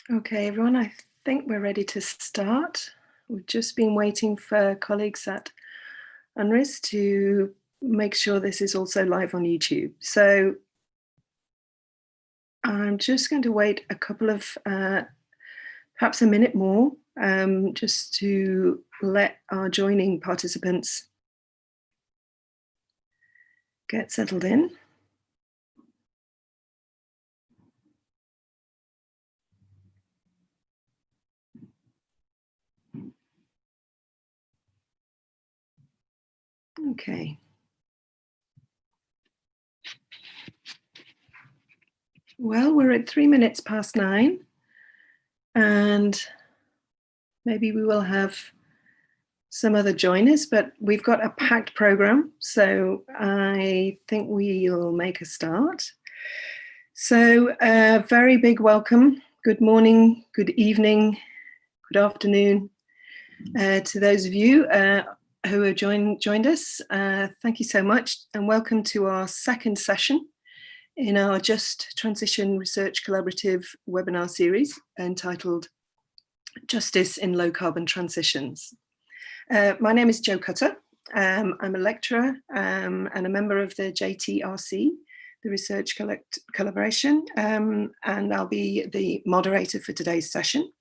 Okay, everyone, I think we're ready to start. We've just been waiting for colleagues at UNRIS to make sure this is also live on YouTube. So I'm just going to wait a couple of, perhaps a minute more, just to let our joining participants get settled in. Okay. Well, we're at 3 minutes past 9, and maybe we will have some other joiners, but we've got a packed program, so I think we'll make a start. So a very big welcome. Good morning, good evening, good afternoon to those of you who have joined us. Thank you so much, and welcome to our second session in our Just Transition Research Collaborative webinar series entitled Justice in Low Carbon Transitions. My name is Jo Cutter. I'm a lecturer and a member of the JTRC, the Research Collaboration, and I'll be the moderator for today's session.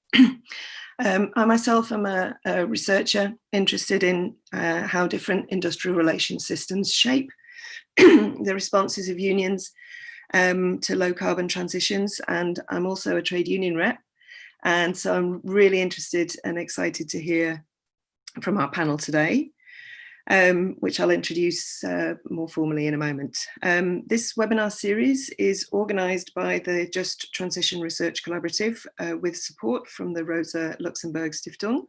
I myself am a researcher interested in how different industrial relations systems shape the responses of unions to low carbon transitions, and I'm also a trade union rep. And so I'm really interested and excited to hear from our panel today, which I'll introduce more formally in a moment. This webinar series is organised by the Just Transition Research Collaborative with support from the Rosa Luxemburg Stiftung.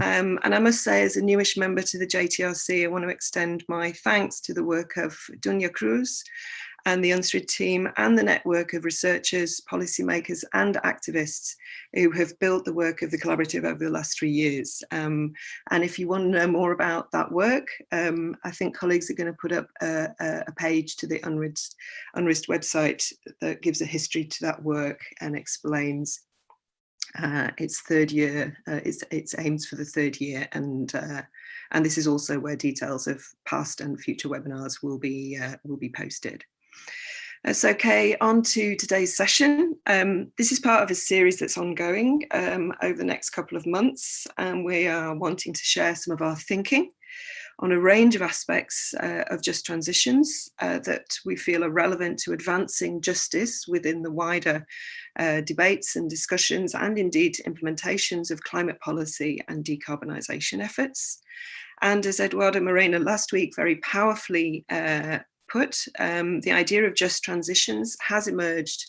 And I must say, as a newish member to the JTRC, I want to extend my thanks to the work of Dunya Cruz and the UNSRID team and the network of researchers, policymakers and activists who have built the work of the collaborative over the last 3 years. And if you want to know more about that work, I think colleagues are going to put up a page to the UNRID website that gives a history to that work and explains its third year, its aims for the third year, and this is also where details of past and future webinars will be posted. So, okay, on to today's session. This is part of a series that's ongoing over the next couple of months, and we are wanting to share some of our thinking on a range of aspects of just transitions that we feel are relevant to advancing justice within the wider debates and discussions and indeed implementations of climate policy and decarbonisation efforts. And as Eduardo Moreno last week very powerfully put, the idea of just transitions has emerged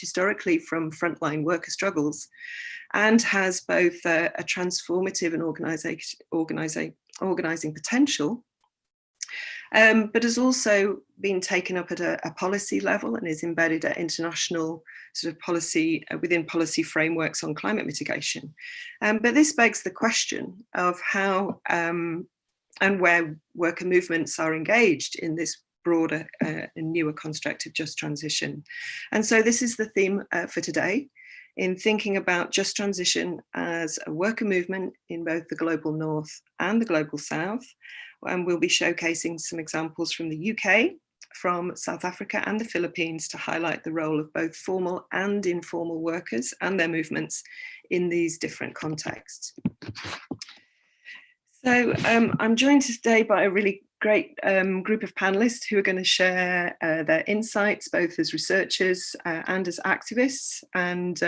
historically from frontline worker struggles and has both a transformative and organising potential, but has also been taken up at a policy level and is embedded at international sort of policy within policy frameworks on climate mitigation. But this begs the question of how and where worker movements are engaged in this broader and newer construct of just transition. And so this is the theme for today, in thinking about just transition as a worker movement in both the global north and the global south. And we'll be showcasing some examples from the UK, from South Africa and the Philippines to highlight the role of both formal and informal workers and their movements in these different contexts. So I'm joined today by a really great group of panelists who are going to share their insights, both as researchers and as activists. And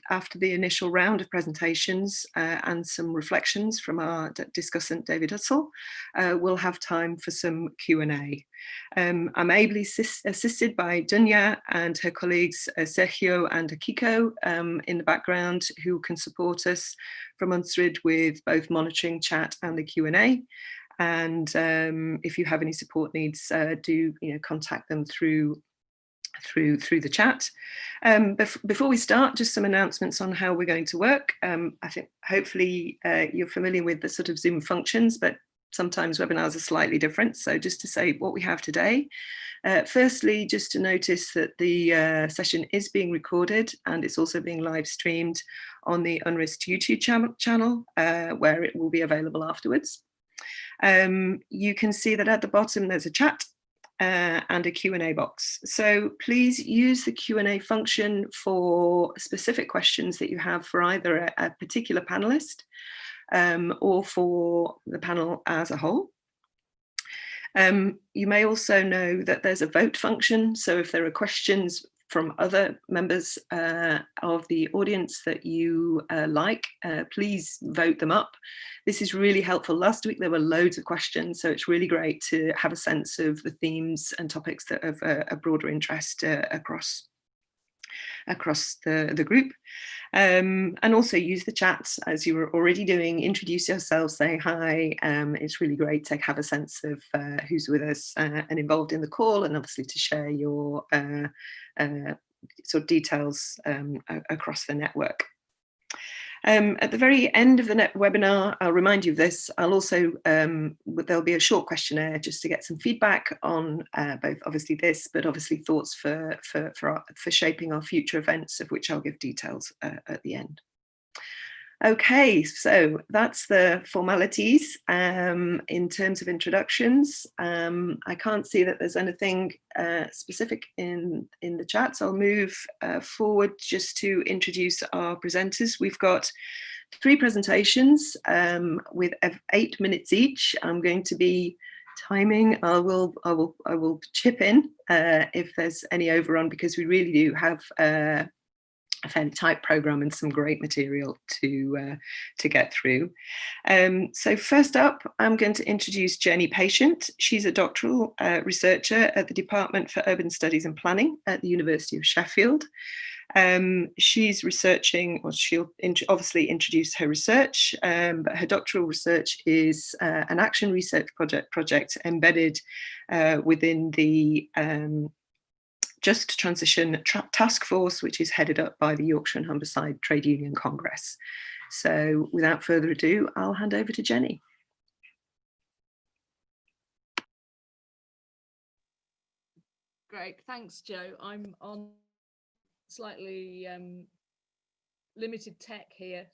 after the initial round of presentations and some reflections from our discussant, David Hussel, we'll have time for some Q&A. I'm ably assisted by Dunya and her colleagues Sergio and Akiko in the background, who can support us from UNSRID with both monitoring, chat and the Q&A. And if you have any support needs, do contact them through the chat. Before we start, just some announcements on how we're going to work. I think hopefully you're familiar with the sort of Zoom functions, but sometimes webinars are slightly different. So just to say what we have today. Firstly, just to notice that the session is being recorded and it's also being live streamed on the Unrisked YouTube channel where it will be available afterwards. You can see that at the bottom there's a chat and a Q&A box. So please use the Q&A function for specific questions that you have for either a particular panelist or for the panel as a whole. You may also know that there's a vote function. So if there are questions from other members of the audience that you like, please vote them up. This is really helpful. Last week there were loads of questions, so it's really great to have a sense of the themes and topics that have a broader interest across the group. And also use the chat as you were already doing. Introduce yourself, say hi. It's really great to have a sense of who's with us and involved in the call, and obviously to share your sort of details across the network. At the very end of the webinar, I'll remind you of this. I'll also, there'll be a short questionnaire just to get some feedback on both obviously this, but obviously thoughts for shaping our future events, of which I'll give details at the end. Okay, so that's the formalities in terms of introductions. I can't see that there's anything specific in the chat, so I'll move forward just to introduce our presenters. We've got 3 presentations with 8 minutes each. I'm going to be timing. I will chip in if there's any overrun, because we really do have a fairly tight program and some great material to get through. So first up, I'm going to introduce Jenny Patient. She's a doctoral researcher at the Department for Urban Studies and Planning at the University of Sheffield. She's researching, well, she'll obviously introduce her research, but her doctoral research is an action research project embedded within the Just Transition Task Force, which is headed up by the Yorkshire and Humberside Trade Union Congress. So without further ado, I'll hand over to Jenny. Great, thanks, Joe. I'm on slightly limited tech here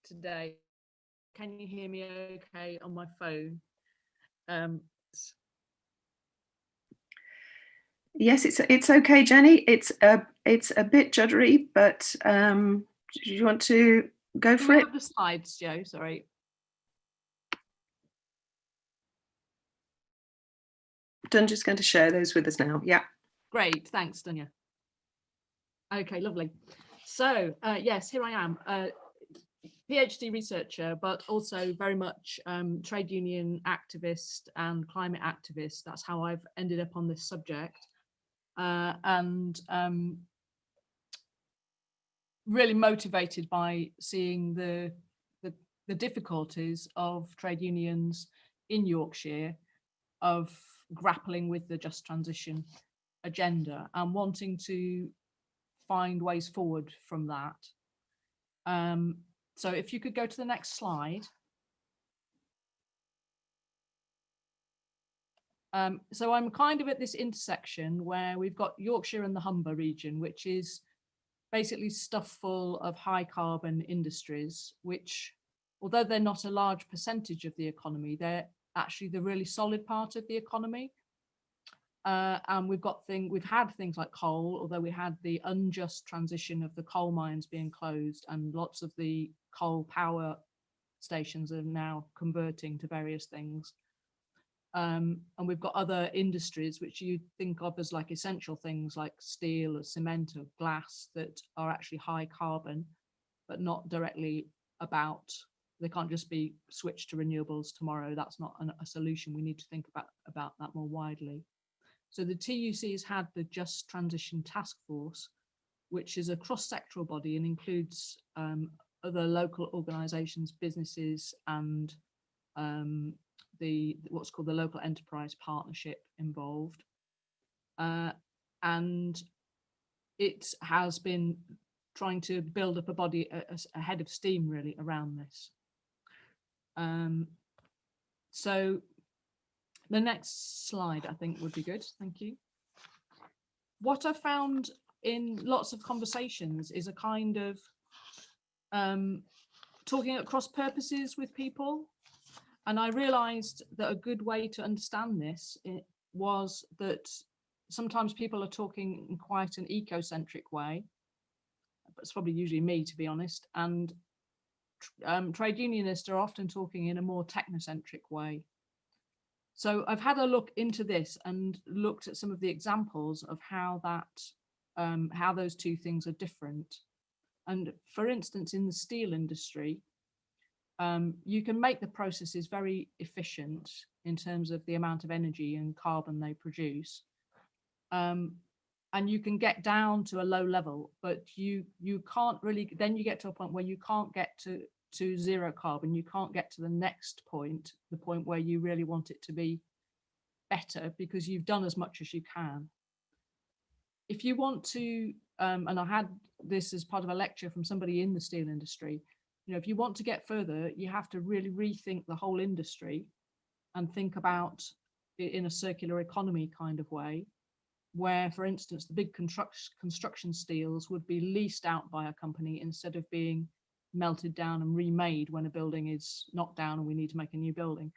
today. Can you hear me okay on my phone? Yes, it's okay, Jenny. It's a bit juddery, but do you want to go for it? The slides, Joe. Sorry. Dunja's going to share those with us now. Yeah. Great, thanks, Dunya. Okay, lovely. So yes, here I am, PhD researcher, but also very much trade union activist and climate activist. That's how I've ended up on this subject. And really motivated by seeing the difficulties of trade unions in Yorkshire of grappling with the just transition agenda and wanting to find ways forward from that. So if you could go to the next slide. So I'm kind of at this intersection where we've got Yorkshire and the Humber region, which is basically stuff full of high carbon industries, which, although they're not a large percentage of the economy, they're actually the really solid part of the economy. And we've had things like coal, although we had the unjust transition of the coal mines being closed, and lots of the coal power stations are now converting to various things. And we've got other industries which you think of as like essential things like steel or cement or glass that are actually high carbon, but not directly about, they can't just be switched to renewables tomorrow. That's not a solution. We need to think about that more widely. So the TUC has had the Just Transition Task Force, which is a cross-sectoral body and includes other local organisations, businesses, and what's called the Local Enterprise Partnership involved. And it has been trying to build up a body ahead of steam really around this. So the next slide, I think, would be good. Thank you. What I found in lots of conversations is a kind of talking at cross purposes with people. And I realized that a good way to understand this was that sometimes people are talking in quite an ecocentric way. It's probably usually me, to be honest. And trade unionists are often talking in a more technocentric way. So I've had a look into this and looked at some of the examples of how those two things are different. And for instance, in the steel industry, you can make the processes very efficient in terms of the amount of energy and carbon they produce. And you can get down to a low level, but you can't really, then you get to a point where you can't get to zero carbon. You can't get to the next point, the point where you really want it to be better, because you've done as much as you can. If you want to, and I had this as part of a lecture from somebody in the steel industry, you know, if you want to get further, you have to really rethink the whole industry and think about it in a circular economy kind of way, where, for instance, the big construction steels would be leased out by a company instead of being melted down and remade when a building is knocked down and we need to make a new building.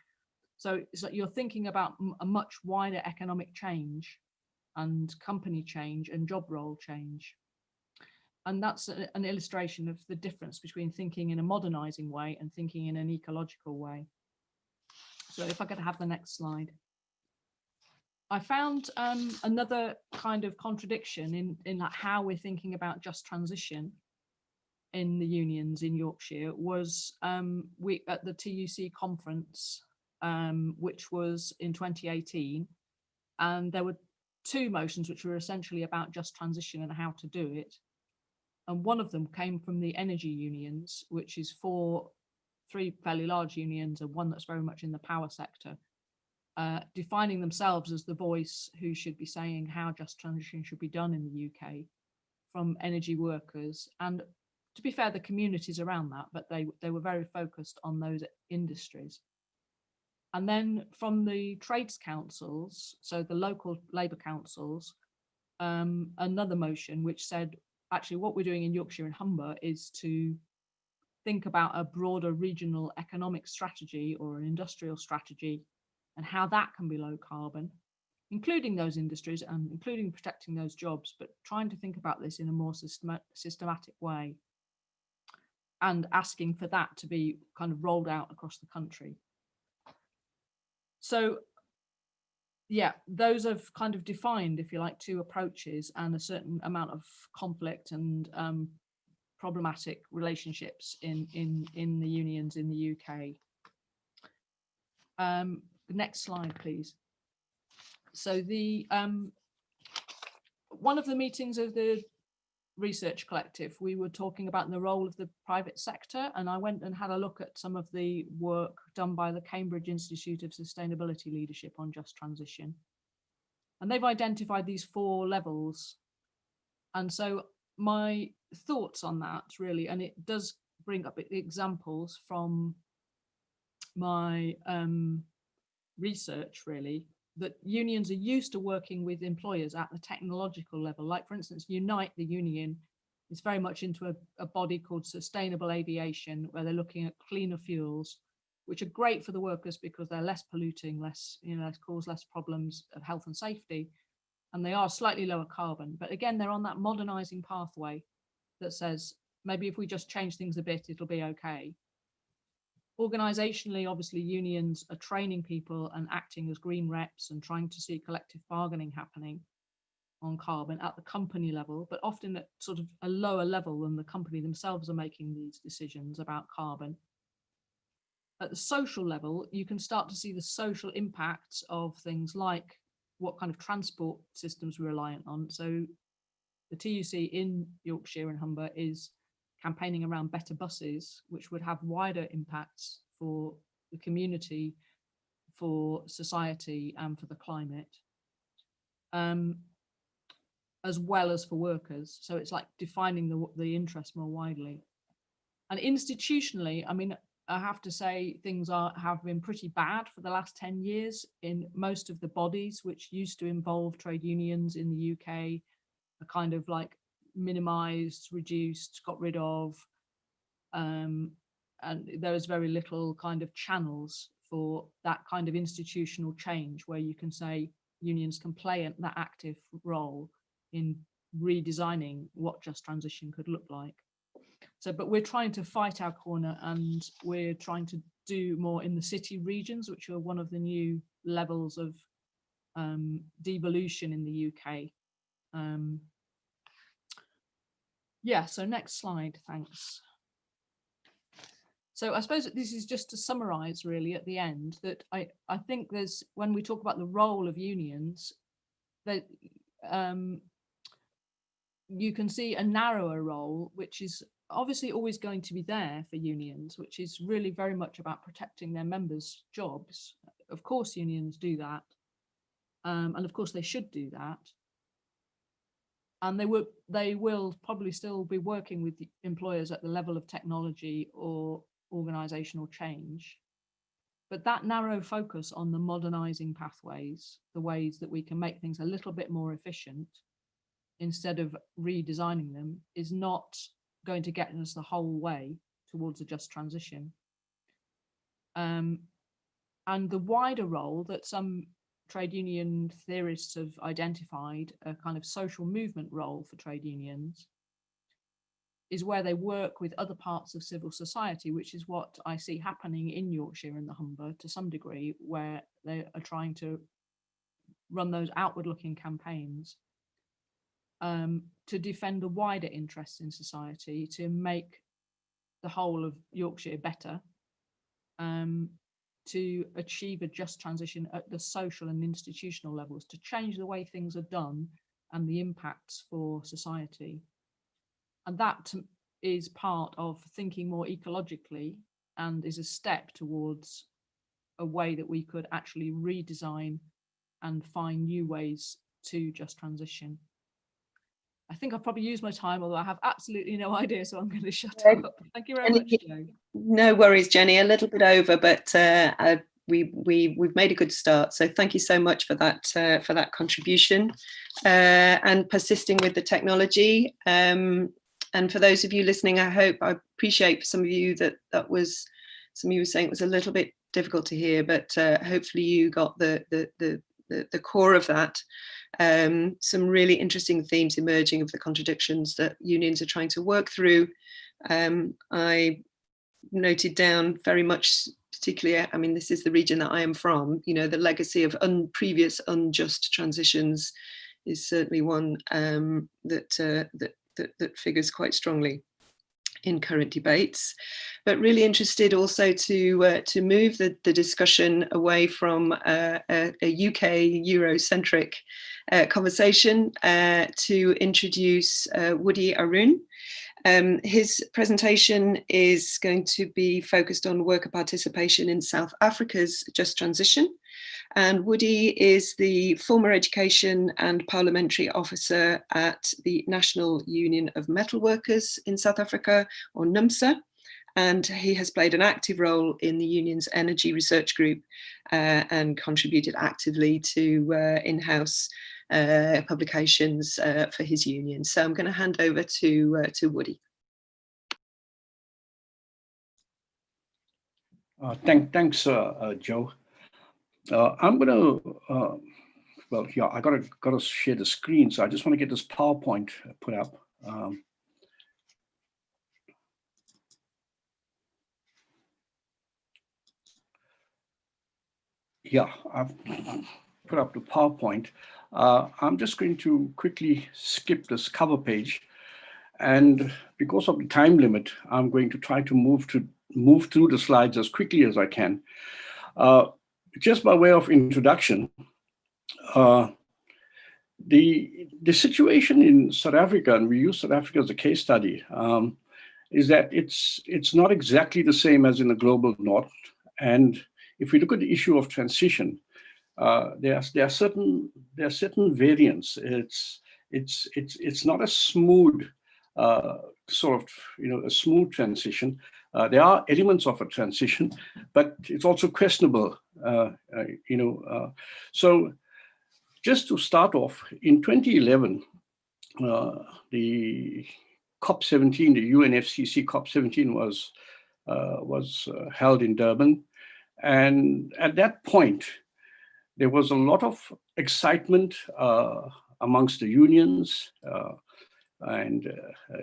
So it's like you're thinking about a much wider economic change and company change and job role change. And that's an illustration of the difference between thinking in a modernizing way and thinking in an ecological way. So if I could have the next slide. I found another kind of contradiction in how we're thinking about just transition in the unions in Yorkshire was we at the TUC conference, which was in 2018, and there were two motions which were essentially about just transition and how to do it. And one of them came from the energy unions, which is three fairly large unions and one that's very much in the power sector, defining themselves as the voice who should be saying how just transition should be done in the UK from energy workers. And to be fair, the communities around that, but they were very focused on those industries. And then from the trades councils, so the local labour councils, another motion which said, actually what we're doing in Yorkshire and Humber is to think about a broader regional economic strategy or an industrial strategy and how that can be low carbon, including those industries and including protecting those jobs, but trying to think about this in a more systematic way and asking for that to be kind of rolled out across the country. So yeah, those have kind of defined, if you like, two approaches and a certain amount of conflict and problematic relationships in the unions in the UK. The next slide, please. So the one of the meetings of the research collective, we were talking about the role of the private sector, and I went and had a look at some of the work done by the Cambridge Institute of Sustainability Leadership on just transition. And they've identified these 4 levels. And so my thoughts on that really, and it does bring up examples from my research really, that unions are used to working with employers at the technological level. Like for instance, Unite, the union, is very much into a body called Sustainable Aviation, where they're looking at cleaner fuels, which are great for the workers because they're less polluting, less, cause less problems of health and safety, and they are slightly lower carbon. But again, they're on that modernizing pathway that says, maybe if we just change things a bit, it'll be okay. Organisationally, obviously, unions are training people and acting as green reps and trying to see collective bargaining happening on carbon at the company level, but often at sort of a lower level than the company themselves are making these decisions about carbon. At the social level, you can start to see the social impacts of things like what kind of transport systems we're reliant on. So the TUC in Yorkshire and Humber is campaigning around better buses, which would have wider impacts for the community, for society, and for the climate, as well as for workers. So it's like defining the interest more widely. And institutionally, I mean, I have to say things have been pretty bad for the last 10 years in most of the bodies which used to involve trade unions in the UK, are kind of like minimized, reduced, got rid of, and there is very little kind of channels for that kind of institutional change where you can say unions can play that active role in redesigning what just transition could look like. So, but we're trying to fight our corner, and we're trying to do more in the city regions, which are one of the new levels of devolution in the UK. Yeah, so next slide, thanks. So I suppose this is just to summarize really at the end that I think there's, when we talk about the role of unions, that you can see a narrower role, which is obviously always going to be there for unions, which is really very much about protecting their members' jobs. Of course, unions do that. And of course, they should do that. And they will probably still be working with the employers at the level of technology or organizational change. But that narrow focus on the modernizing pathways, the ways that we can make things a little bit more efficient instead of redesigning them, is not going to get us the whole way towards a just transition. And the wider role that some trade union theorists have identified, a kind of social movement role for trade unions, is where they work with other parts of civil society, which is what I see happening in Yorkshire and the Humber to some degree, where they are trying to run those outward-looking campaigns to defend the wider interests in society, to make the whole of Yorkshire better, to achieve a just transition at the social and institutional levels, to change the way things are done and the impacts for society. And that is part of thinking more ecologically and is a step towards a way that we could actually redesign and find new ways to just transition. I think I've probably used my time, although I have absolutely no idea, so I'm going to shut up. Thank you very much, Jo. No worries, Jenny, a little bit over, but we've made a good start. So thank you so much for that contribution and persisting with the technology. And for those of you listening, I appreciate for some of you that was, some of you were saying it was a little bit difficult to hear, but hopefully you got the core of that. Some really interesting themes emerging of the contradictions that unions are trying to work through. I noted down very much, particularly, I mean, this is the region that I am from, you know, the legacy of previous unjust transitions is certainly one that figures quite strongly in current debates, but really interested also to move the discussion away from a UK Eurocentric conversation to introduce Woodrajh Aroun. His presentation is going to be focused on worker participation in South Africa's just transition. And Woodrajh is the former education and parliamentary officer at the National Union of Metalworkers in South Africa, or NUMSA. And he has played an active role in the union's energy research group and contributed actively to in-house publications for his union. So I'm going to hand over to Woodrajh. Thanks, Jo. I'm gonna, well, yeah, I gotta share the screen, so I just want to get this PowerPoint put up. Yeah, I've put up the PowerPoint. I'm just going to quickly skip this cover page, and because of the time limit, I'm going to try to move through the slides as quickly as I can. Just by way of introduction, the situation in South Africa, and we use South Africa as a case study, is that it's not exactly the same as in the global north. And if we look at the issue of transition, there are certain variants. It's not a smooth sort of, a smooth transition. There are elements of a transition, but it's also questionable, So just to start off, in 2011, the COP17, the UNFCCC COP17 was held in Durban. And at that point, there was a lot of excitement amongst the unions and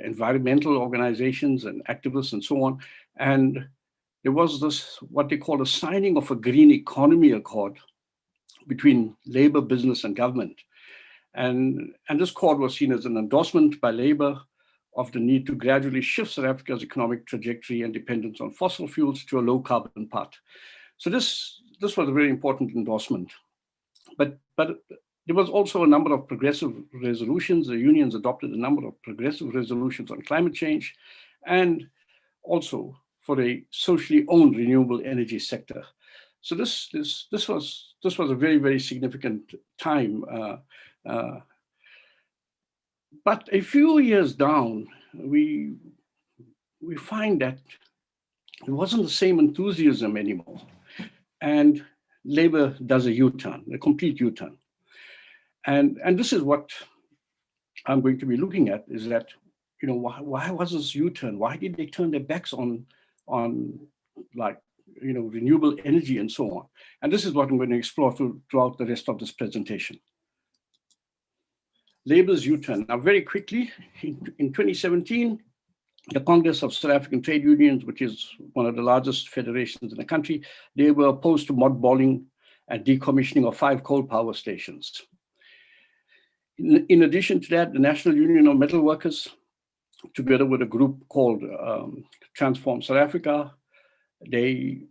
environmental organizations and activists and so on. And there was this, what they call a signing of a green economy accord between labor, business, and government. And this accord was seen as an endorsement by labor of the need to gradually shift South Africa's economic trajectory and dependence on fossil fuels to a low carbon path. So this was a very important endorsement. But there was also a number of progressive resolutions. The unions adopted a number of progressive resolutions on climate change, and also for a socially owned renewable energy sector. So this was a very, very significant time. But a few years down, we find that it wasn't the same enthusiasm anymore. And labor does a U-turn, a complete U-turn. And this is what I'm going to be looking at, is that, why was this U-turn? Why did they turn their backs on renewable energy and so on? And this is what I'm going to explore throughout the rest of this presentation. Labor's U-turn. Now, very quickly, in 2017, the Congress of South African Trade Unions, which is one of the largest federations in the country, they were opposed to mothballing and decommissioning of 5 coal power stations. In addition to that, the National Union of Metalworkers, together with a group called Transform South Africa, they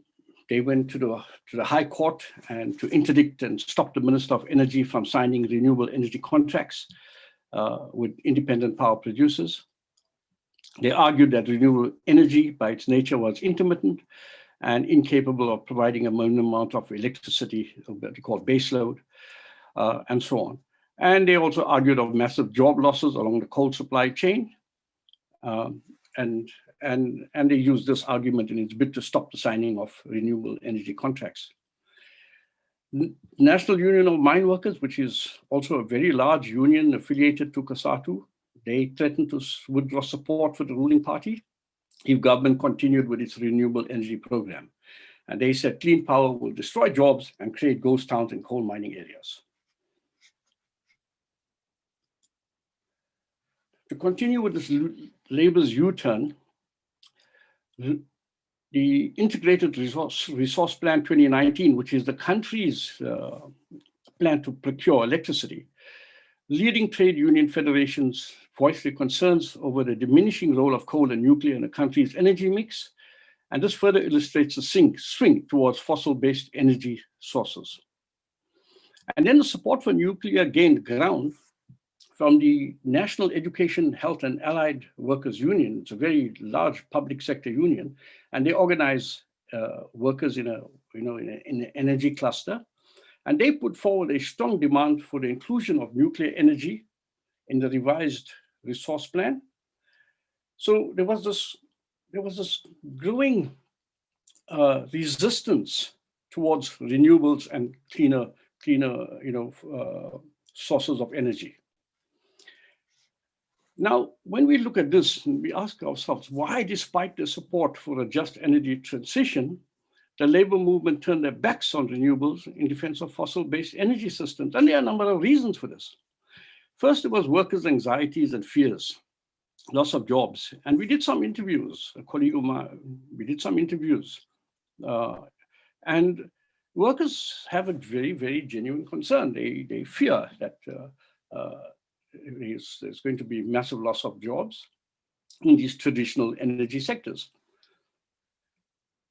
went to the High Court and to interdict and stop the Minister of Energy from signing renewable energy contracts with independent power producers. They argued that renewable energy, by its nature, was intermittent and incapable of providing a minimum amount of electricity, what they call baseload, and so on. And they also argued of massive job losses along the coal supply chain. And they used this argument in its bid to stop the signing of renewable energy contracts. National Union of Mine Workers, which is also a very large union affiliated to COSATU, they threatened to withdraw support for the ruling party if government continued with its renewable energy program. And they said clean power will destroy jobs and create ghost towns in coal mining areas. To continue with this labor's U-turn, the Integrated Resource Plan 2019, which is the country's plan to procure electricity, leading trade union federations voiced their concerns over the diminishing role of coal and nuclear in the country's energy mix, and this further illustrates the swing towards fossil-based energy sources. And then the support for nuclear gained ground from the National Education, Health and Allied Workers Union. It's a very large public sector union, and they organize workers in an energy cluster. And they put forward a strong demand for the inclusion of nuclear energy in the revised resource plan. So there was this growing resistance towards renewables and cleaner sources of energy. Now, when we look at this, we ask ourselves, why, despite the support for a just energy transition, the labor movement turned their backs on renewables in defense of fossil-based energy systems? And there are a number of reasons for this. First, it was workers' anxieties and fears, loss of jobs. And we did some interviews, a colleague of mine, we did some interviews. And workers have a very, very genuine concern. They fear that there's going to be massive loss of jobs in these traditional energy sectors.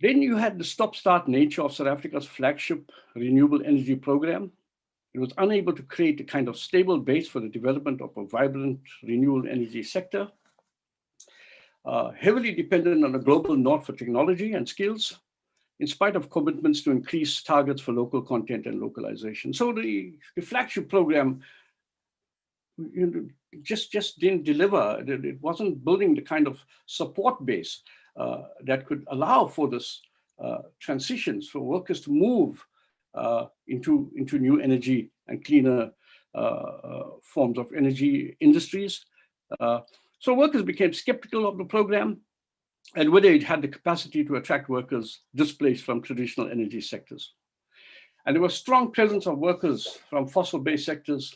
Then you had the stop-start nature of South Africa's flagship renewable energy program. It was unable to create a kind of stable base for the development of a vibrant renewable energy sector, heavily dependent on the global north for technology and skills, in spite of commitments to increase targets for local content and localization. So the flagship program just didn't deliver. It wasn't building the kind of support base that could allow for this transitions for workers to move into new energy and cleaner forms of energy industries. So workers became skeptical of the program, and whether it had the capacity to attract workers displaced from traditional energy sectors. And there was strong presence of workers from fossil-based sectors.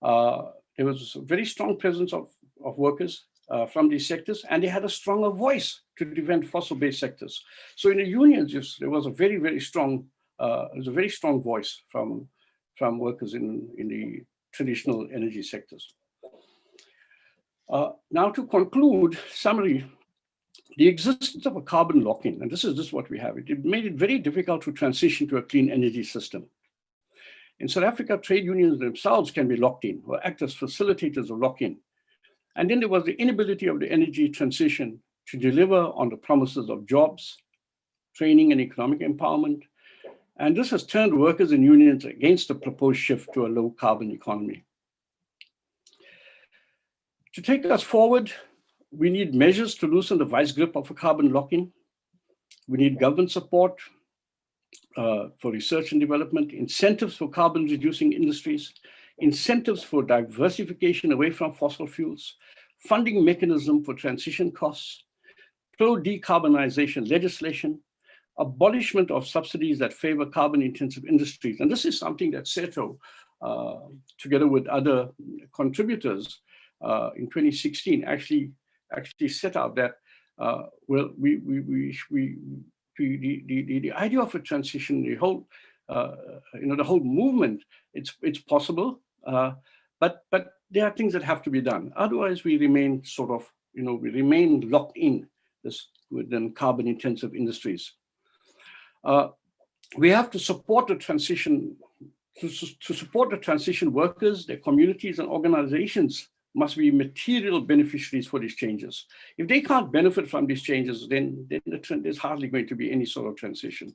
There was a very strong presence of workers from these sectors, and they had a stronger voice to defend fossil-based sectors. So in the unions, there was a very strong, voice from workers in the traditional energy sectors. Now to conclude, summary, the existence of a carbon lock-in, and this is what we have, it made it very difficult to transition to a clean energy system. In South Africa, trade unions themselves can be locked in or act as facilitators of lock-in. And then there was the inability of the energy transition to deliver on the promises of jobs, training and economic empowerment. And this has turned workers and unions against the proposed shift to a low carbon economy. To take us forward, we need measures to loosen the vice grip of a carbon lock-in. We need government support for research and development, incentives for carbon reducing industries, incentives for diversification away from fossil fuels, funding mechanism for transition costs, pro-decarbonization legislation, abolishment of subsidies that favor carbon-intensive industries. And this is something that SETO, together with other contributors in 2016, actually set out that, the idea of a transition, the whole, the whole movement, it's possible, but there are things that have to be done. Otherwise, we remain we remain locked in within carbon-intensive industries. We have to support the transition. To support the transition, workers, their communities, and organizations must be material beneficiaries for these changes. If they can't benefit from these changes, then there's hardly going to be any sort of transition.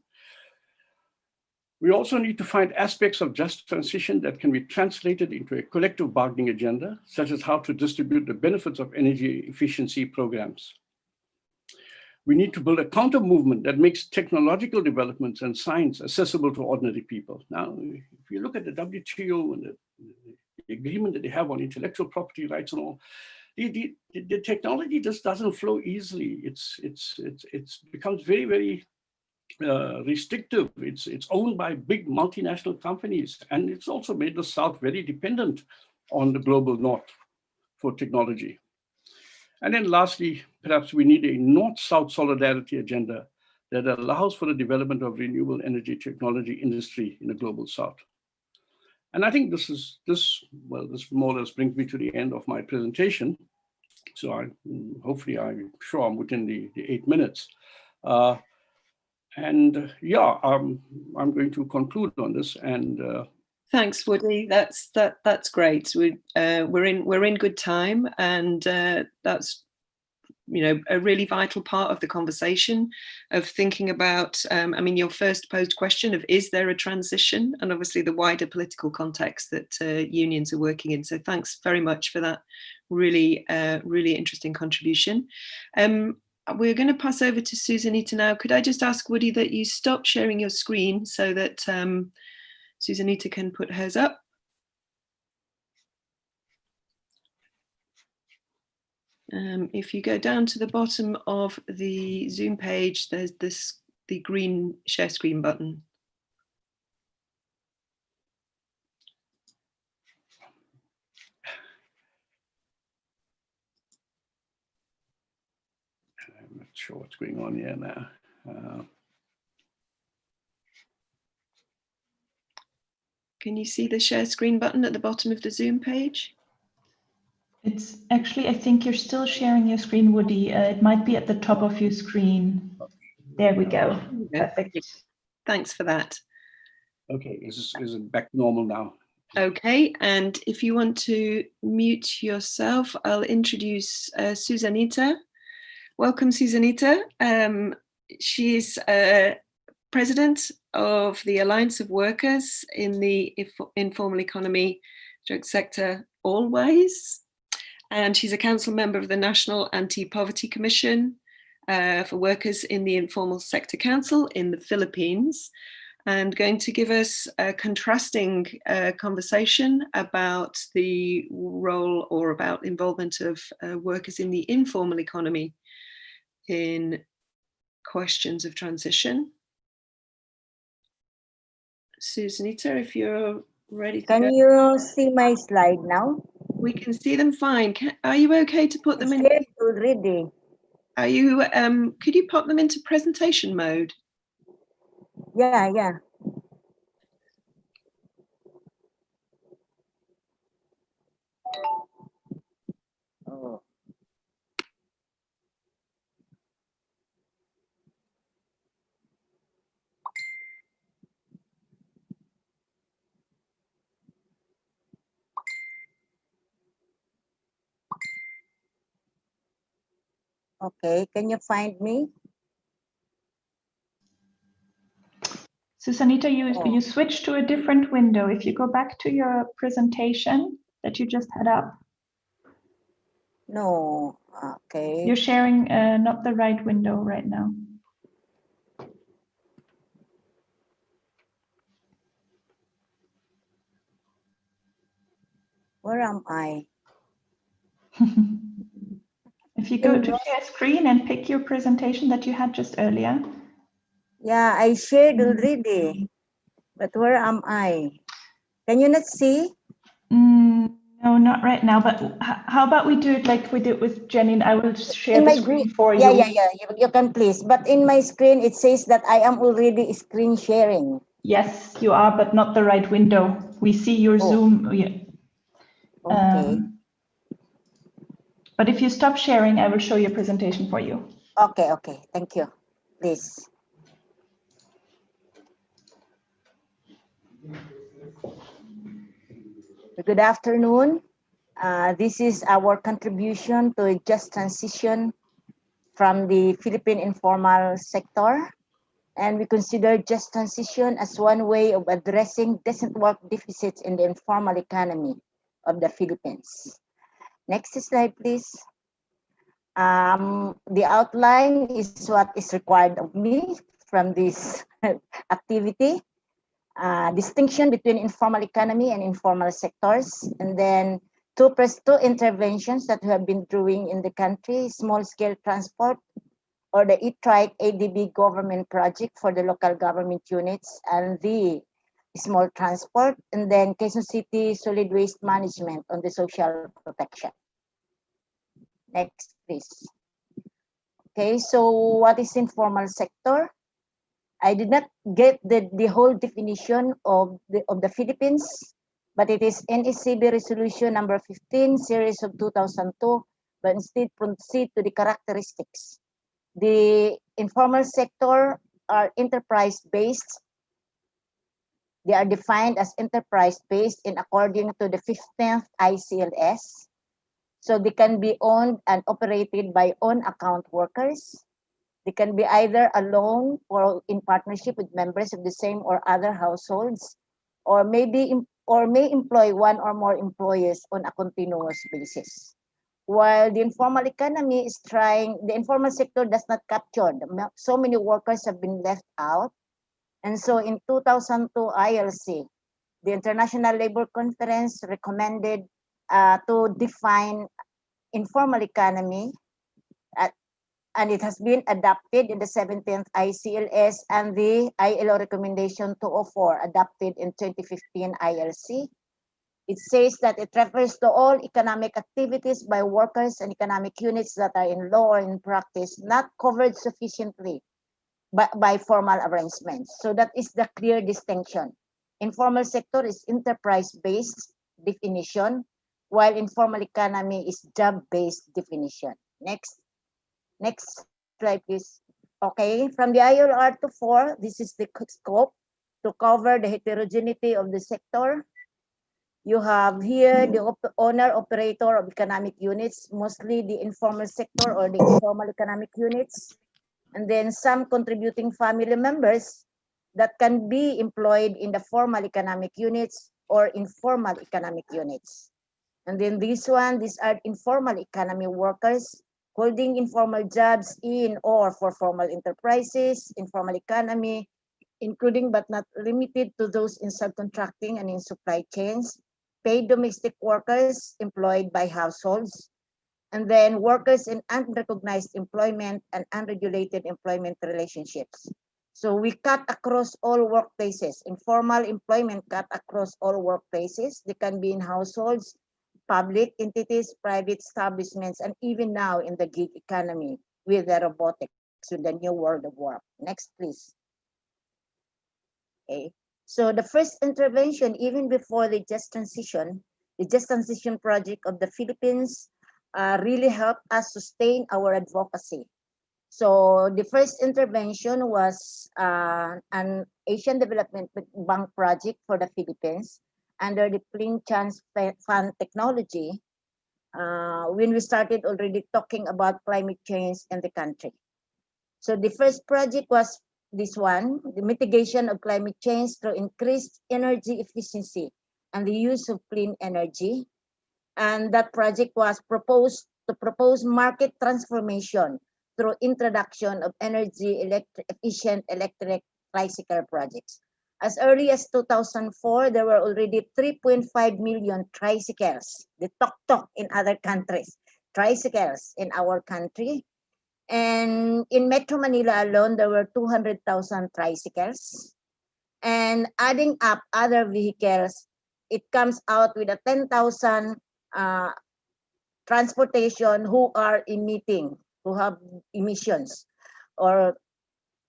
We also need to find aspects of just transition that can be translated into a collective bargaining agenda, such as how to distribute the benefits of energy efficiency programs. We need to build a counter movement that makes technological developments and science accessible to ordinary people. Now, if you look at the WTO and the agreement that they have on intellectual property rights and all, the technology just doesn't flow easily. It becomes very restrictive. It's owned by big multinational companies, and it's also made the South very dependent on the global North for technology. And then lastly, perhaps we need a North-South solidarity agenda that allows for the development of renewable energy technology industry in the global South. And I think this more or less brings me to the end of my presentation. So hopefully I'm sure I'm within the 8 minutes. I'm going to conclude on this. And thanks, Woody. That's great. We're in good time, and that's a really vital part of the conversation of thinking about. Your first posed question of is there a transition, and obviously the wider political context that unions are working in. So thanks very much for that really interesting contribution. We're going to pass over to Susanita now. Could I just ask, Woody, that you stop sharing your screen so that Susanita can put hers up? If you go down to the bottom of the Zoom page, there's the green share screen button. I'm not sure what's going on here now. Can you see the share screen button at the bottom of the Zoom page? It's actually, I think you're still sharing your screen, Woody. It might be at the top of your screen. There we go. Perfect. Thanks for that. Okay, is it back to normal now? Okay, and if you want to mute yourself, I'll introduce Susanita. Welcome, Susanita. She's president of the Alliance of Workers in the informal economy sector, Always. and she's a council member of the National Anti-Poverty Commission for workers in the Informal Sector Council in the Philippines, and going to give us a contrasting conversation about the role or about involvement of workers in the informal economy in questions of transition. Susanita, if you're ready to go. Can you see my slide now? We can see them fine. Are you okay to put them in? Shared already. Are you? Could you pop them into presentation mode? Yeah. Oh. Okay, can you find me? Susanita, you switched to a different window. If you go back to your presentation that you just had up. No, okay. You're sharing not the right window right now. Where am I? If you go to share screen and pick your presentation that you had just earlier. Yeah, I shared already, but where am I? Can you not see? No, not right now, but how about we do it like we did with Jenny? I will share the screen for you. Yeah, you can please. But in my screen, it says that I am already screen sharing. Yes, you are, but not the right window. We see your Zoom. Yeah. Okay. But if you stop sharing, I will show your presentation for you. Okay, thank you. Please. Good afternoon. This is our contribution to a just transition from the Philippine informal sector. And we consider just transition as one way of addressing decent work deficits in the informal economy of the Philippines. Next slide, please. The outline is what is required of me from this activity. Distinction between informal economy and informal sectors, and then two interventions that we have been doing in the country: small-scale transport, or the e-trike ADB government project for the local government units, and the small transport, and then Quezon City solid waste management on the social protection. Next, please. Okay, so what is informal sector? I did not get the whole definition of the Philippines, but it is NECB Resolution number 15, series of 2002, but instead proceed to the characteristics. The informal sector are enterprise-based. They are defined as enterprise-based in according to the 15th ICLS. So they can be owned and operated by on-account workers. They can be either alone or in partnership with members of the same or other households, or may employ one or more employees on a continuous basis. While the informal economy is the informal sector does not capture so many workers have been left out. And so in 2002 ILC, the International Labor Conference recommended to define informal economy, and it has been adopted in the 17th ICLS and the ILO recommendation 204 adopted in 2015 ILC. It says that it refers to all economic activities by workers and economic units that are in law or in practice not covered sufficiently by formal arrangements. So that is the clear distinction. Informal sector is enterprise-based definition, while informal economy is job-based definition. Next slide, please. Okay, from the ILR to 4, this is the scope to cover the heterogeneity of the sector. You have here the owner-operator of economic units, mostly the informal sector or the informal economic units, and then some contributing family members that can be employed in the formal economic units or informal economic units. And then this one, these are informal economy workers holding informal jobs in or for formal enterprises, informal economy, including but not limited to those in subcontracting and in supply chains, paid domestic workers employed by households, and then workers in unrecognized employment and unregulated employment relationships. So we cut across all workplaces. Informal employment cut across all workplaces. They can be in households, public entities, private establishments, and even now in the gig economy with the robotics, with the new world of work. Next, please. Okay. So the first intervention, even before the just transition project of the Philippines really helped us sustain our advocacy. So the first intervention was an Asian Development Bank project for the Philippines under the Clean Chance Fund technology when we started already talking about climate change in the country. So the first project was this one, the mitigation of climate change through increased energy efficiency and the use of clean energy. And that project was proposed to propose market transformation through introduction of efficient electric tricycle projects. As early as 2004, there were already 3.5 million tricycles, the tok-tok in other countries, tricycles in our country. And in Metro Manila alone, there were 200,000 tricycles. And adding up other vehicles, it comes out with a 10,000 transportation who are emitting, who have emissions, or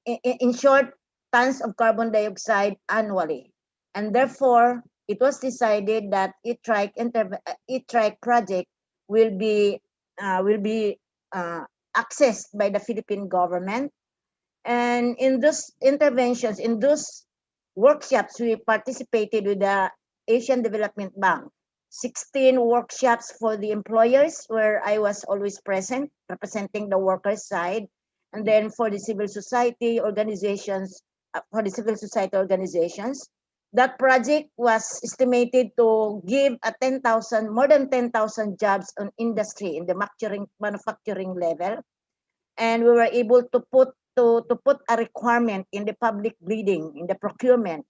in short, tons of carbon dioxide annually. And therefore, it was decided that e-trike project will be accessed by the Philippine government. And in those interventions, in those workshops, we participated with the Asian Development Bank. 16 workshops for the employers where I was always present, representing the workers' side. And then for the civil society organizations, that project was estimated to give more than 10,000 jobs on industry in the manufacturing level. And we were able to put a requirement in the public bidding, in the procurement,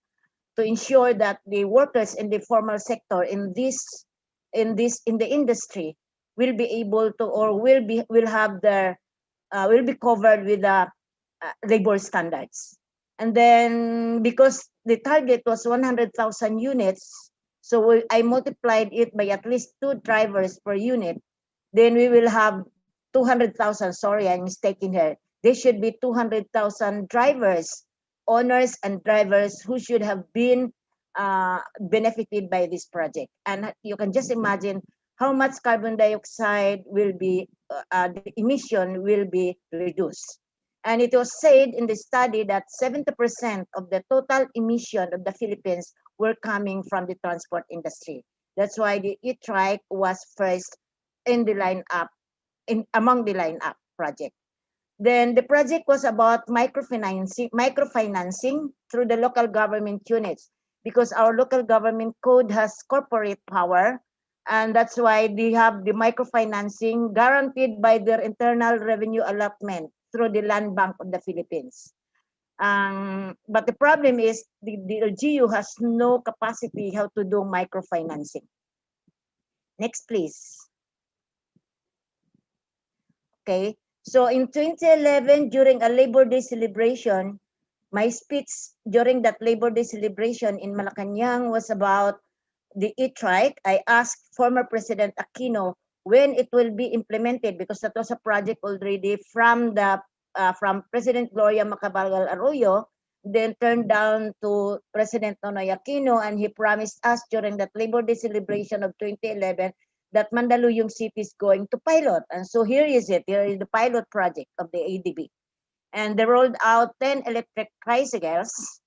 to ensure that the workers in the formal sector in the industry will be able to, or will be covered with the labor standards. And then because the target was 100,000 units, so I multiplied it by at least 2 drivers per unit, then we will have 200,000. Sorry, I'm mistaken here. There should be 200,000 drivers, owners and drivers who should have been benefited by this project. And you can just imagine how much carbon dioxide will be, the emission will be reduced. And it was said in the study that 70% of the total emission of the Philippines were coming from the transport industry. That's why the e-trike was first in the lineup, among the lineup project. Then the project was about microfinancing through the local government units, because our local government code has corporate power, and that's why they have the microfinancing guaranteed by their internal revenue allotment through the Land Bank of the Philippines. But the problem is the LGU has no capacity how to do microfinancing. Next, please. Okay. So in 2011, during a Labor Day celebration, my speech during that Labor Day celebration in Malacanang was about the e-trike. I asked former President Aquino when it will be implemented, because that was a project already from President Gloria Macapagal Arroyo, then turned down to President Nonoy Aquino, and he promised us during that Labor Day celebration of 2011 that Mandaluyong City is going to pilot. And so here is it. Here is the pilot project of the ADB. And they rolled out 10 electric tricycles.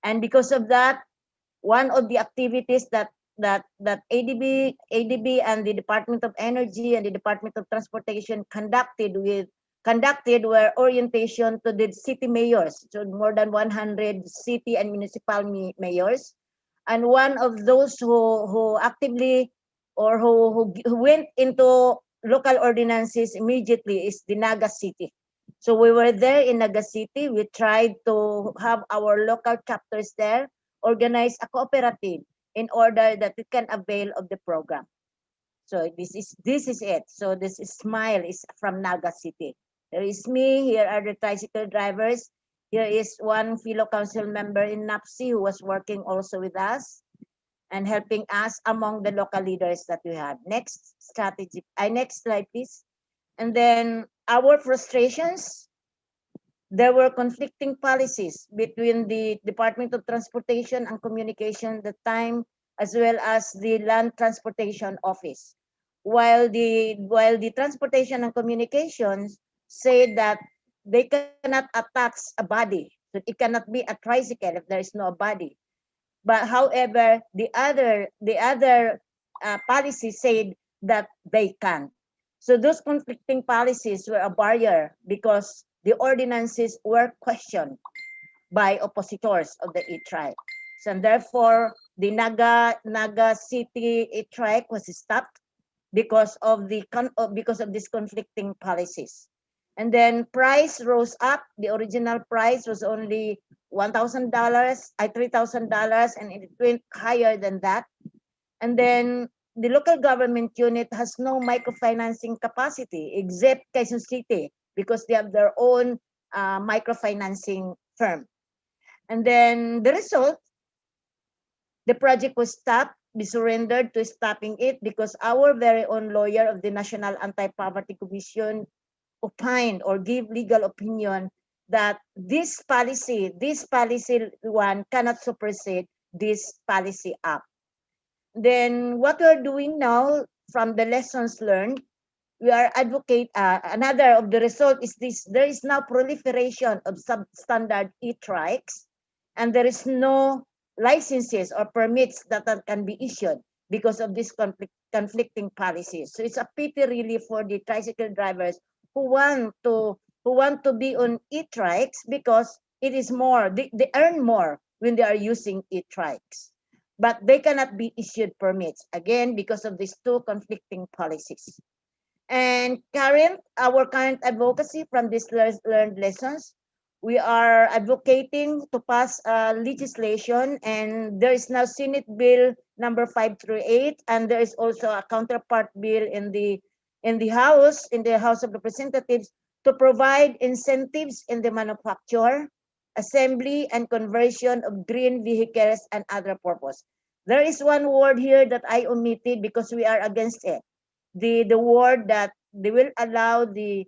And because of that, one of the activities that ADB and the Department of Energy and the Department of Transportation conducted were orientation to the city mayors, so more than 100 city and municipal mayors. And one of those who actively or who went into local ordinances immediately is the Naga City. So we were there in Naga City. We tried to have our local chapters there organize a cooperative in order that it can avail of the program. So this is it. So this smile is from Naga City. There is me. Here are the tricycle drivers. Here is one fellow council member in NUMSA who was working also with us and helping us among the local leaders that we have. Next strategy. Next slide, please. And then our frustrations. There were conflicting policies between the Department of Transportation and Communication at the time, as well as the Land Transportation Office. While the Transportation and Communications said that they cannot attach a body, so it cannot be a tricycle if there is no body. But however, the other policy said that they can. So those conflicting policies were a barrier because the ordinances were questioned by oppositors of the e-trike. So and therefore, the Naga City e-trike was stopped because of these conflicting policies. And then price rose up. The original price was only $1,000, $3,000, and it went higher than that. And then the local government unit has no microfinancing capacity except Quezon City because they have their own microfinancing firm. And then the result, the project was stopped. We surrendered to stopping it because our very own lawyer of the National Anti-Poverty Commission opined or gave legal opinion that this policy one cannot supersede this policy up. Then what we're doing now from the lessons learned, we are advocate, another of the result is this, there is now proliferation of substandard e-trikes and there is no licenses or permits that can be issued because of this conflicting policies. So it's a pity really for the tricycle drivers who want to be on e-trikes because it is more, they earn more when they are using e-trikes. But they cannot be issued permits, again, because of these two conflicting policies. And our current advocacy from these learned lessons, we are advocating to pass legislation, and there is now Senate Bill number 538, and there is also a counterpart bill in the House of Representatives to provide incentives in the manufacture, assembly, and conversion of green vehicles and other purpose. There is one word here that I omitted because we are against it. The word that they will allow the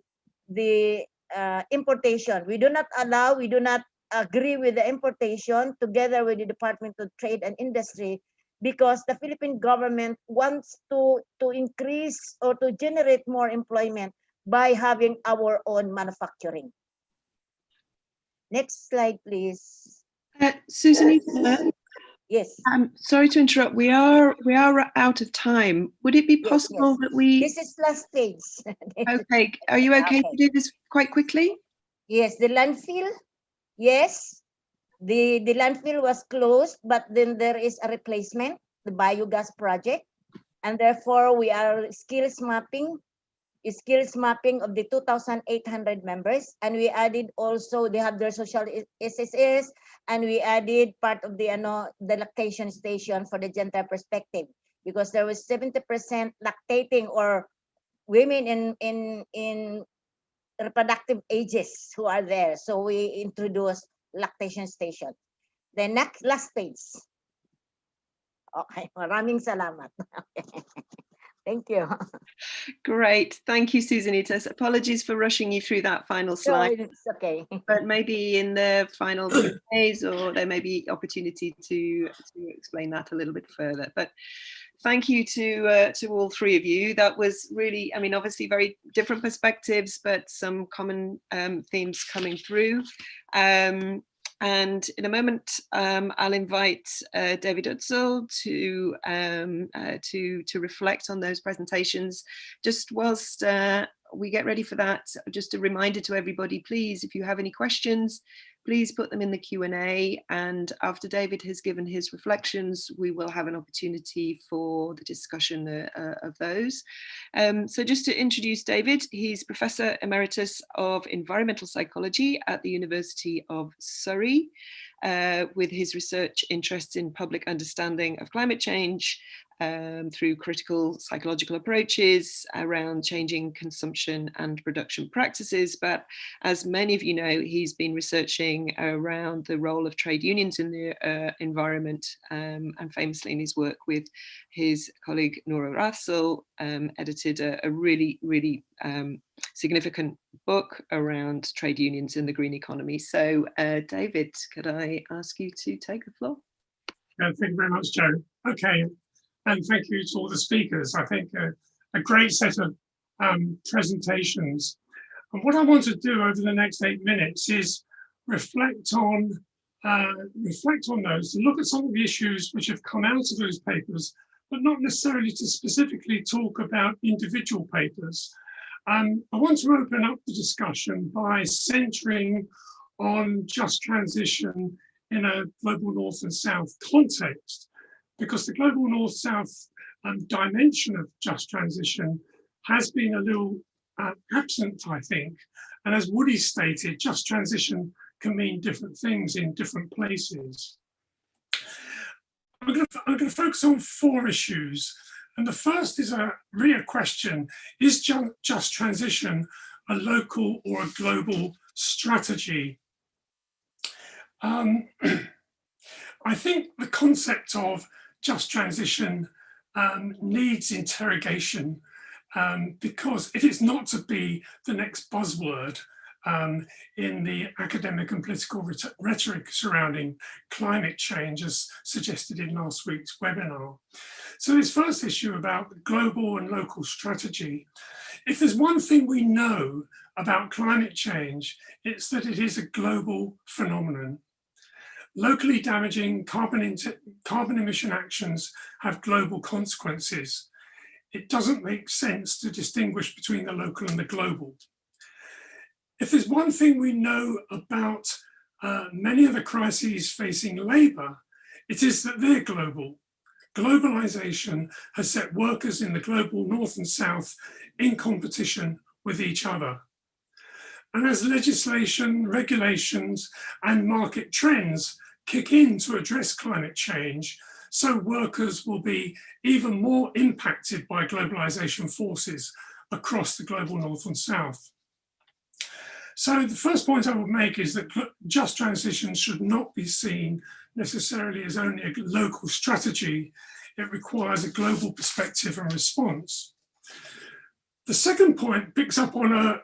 importation. We do not agree with the importation together with the Department of Trade and Industry because the Philippine government wants to increase or to generate more employment by having our own manufacturing. Next slide, please. Susan, yes. I'm sorry to interrupt. We are out of time. Would it be possible that we? This is last page. Okay. Are you okay to do this quite quickly? Yes, the landfill. Yes, the landfill was closed, but then there is a replacement, the biogas project, and therefore we are skills mapping of the 2,800 members, and we added also they have their social SSS, and we added part of the lactation station for the gender perspective because there was 70% lactating or women in reproductive ages who are there, so we introduced lactation station. The last page. Okay, maraming salamat. Thank you. Great. Thank you, Susanitas. Apologies for rushing you through that final slide. No, it's okay. But maybe in the final days, or there may be opportunity to explain that a little bit further. But thank you to all three of you. That was really, I mean, obviously very different perspectives, but some common themes coming through. And in a moment, I'll invite David Utzel to reflect on those presentations. Just whilst we get ready for that, just a reminder to everybody, please, if you have any questions, please put them in the Q&A, and after David has given his reflections, we will have an opportunity for the discussion of those. So just to introduce David, he's Professor Emeritus of Environmental Psychology at the University of Surrey, with his research interests in public understanding of climate change through critical psychological approaches around changing consumption and production practices. But as many of you know, he's been researching around the role of trade unions in the environment, and famously in his work with his colleague Nora Russell, edited a really significant book around trade unions in the green economy. So David, could I ask you to take the floor? Thank you very much, Jo. Okay. And thank you to all the speakers. I think a great set of presentations. And what I want to do over the next 8 minutes is reflect on those, to look at some of the issues which have come out of those papers, but not necessarily to specifically talk about individual papers. I want to open up the discussion by centering on just transition in a global North and South context, because the global North-South dimension of just transition has been a little absent, I think. And as Woody stated, just transition can mean different things in different places. I'm going to focus on 4 issues. And the first is really a question: is just transition a local or a global strategy? I think the concept of just transition needs interrogation, because if it's not to be the next buzzword in the academic and political rhetoric surrounding climate change, as suggested in last week's webinar. So this first issue about global and local strategy, if there's one thing we know about climate change, it's that it is a global phenomenon. Locally damaging carbon emission actions have global consequences. It doesn't make sense to distinguish between the local and the global. If there's one thing we know about many of the crises facing labour, it is that they're global. Globalisation has set workers in the global North and South in competition with each other. And as legislation, regulations, and market trends kick in to address climate change, so workers will be even more impacted by globalization forces across the global North and South. So the first point I would make is that just transition should not be seen necessarily as only a local strategy. It requires a global perspective and response. The second point picks up on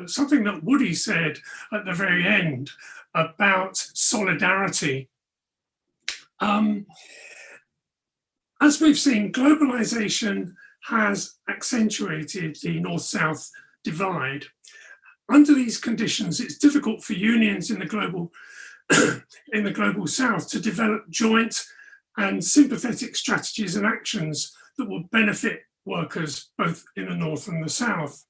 something that Woody said at the very end about solidarity. As we've seen, globalization has accentuated the North-South divide. Under these conditions, it's difficult for unions in the global South to develop joint and sympathetic strategies and actions that will benefit workers both in the North and the South.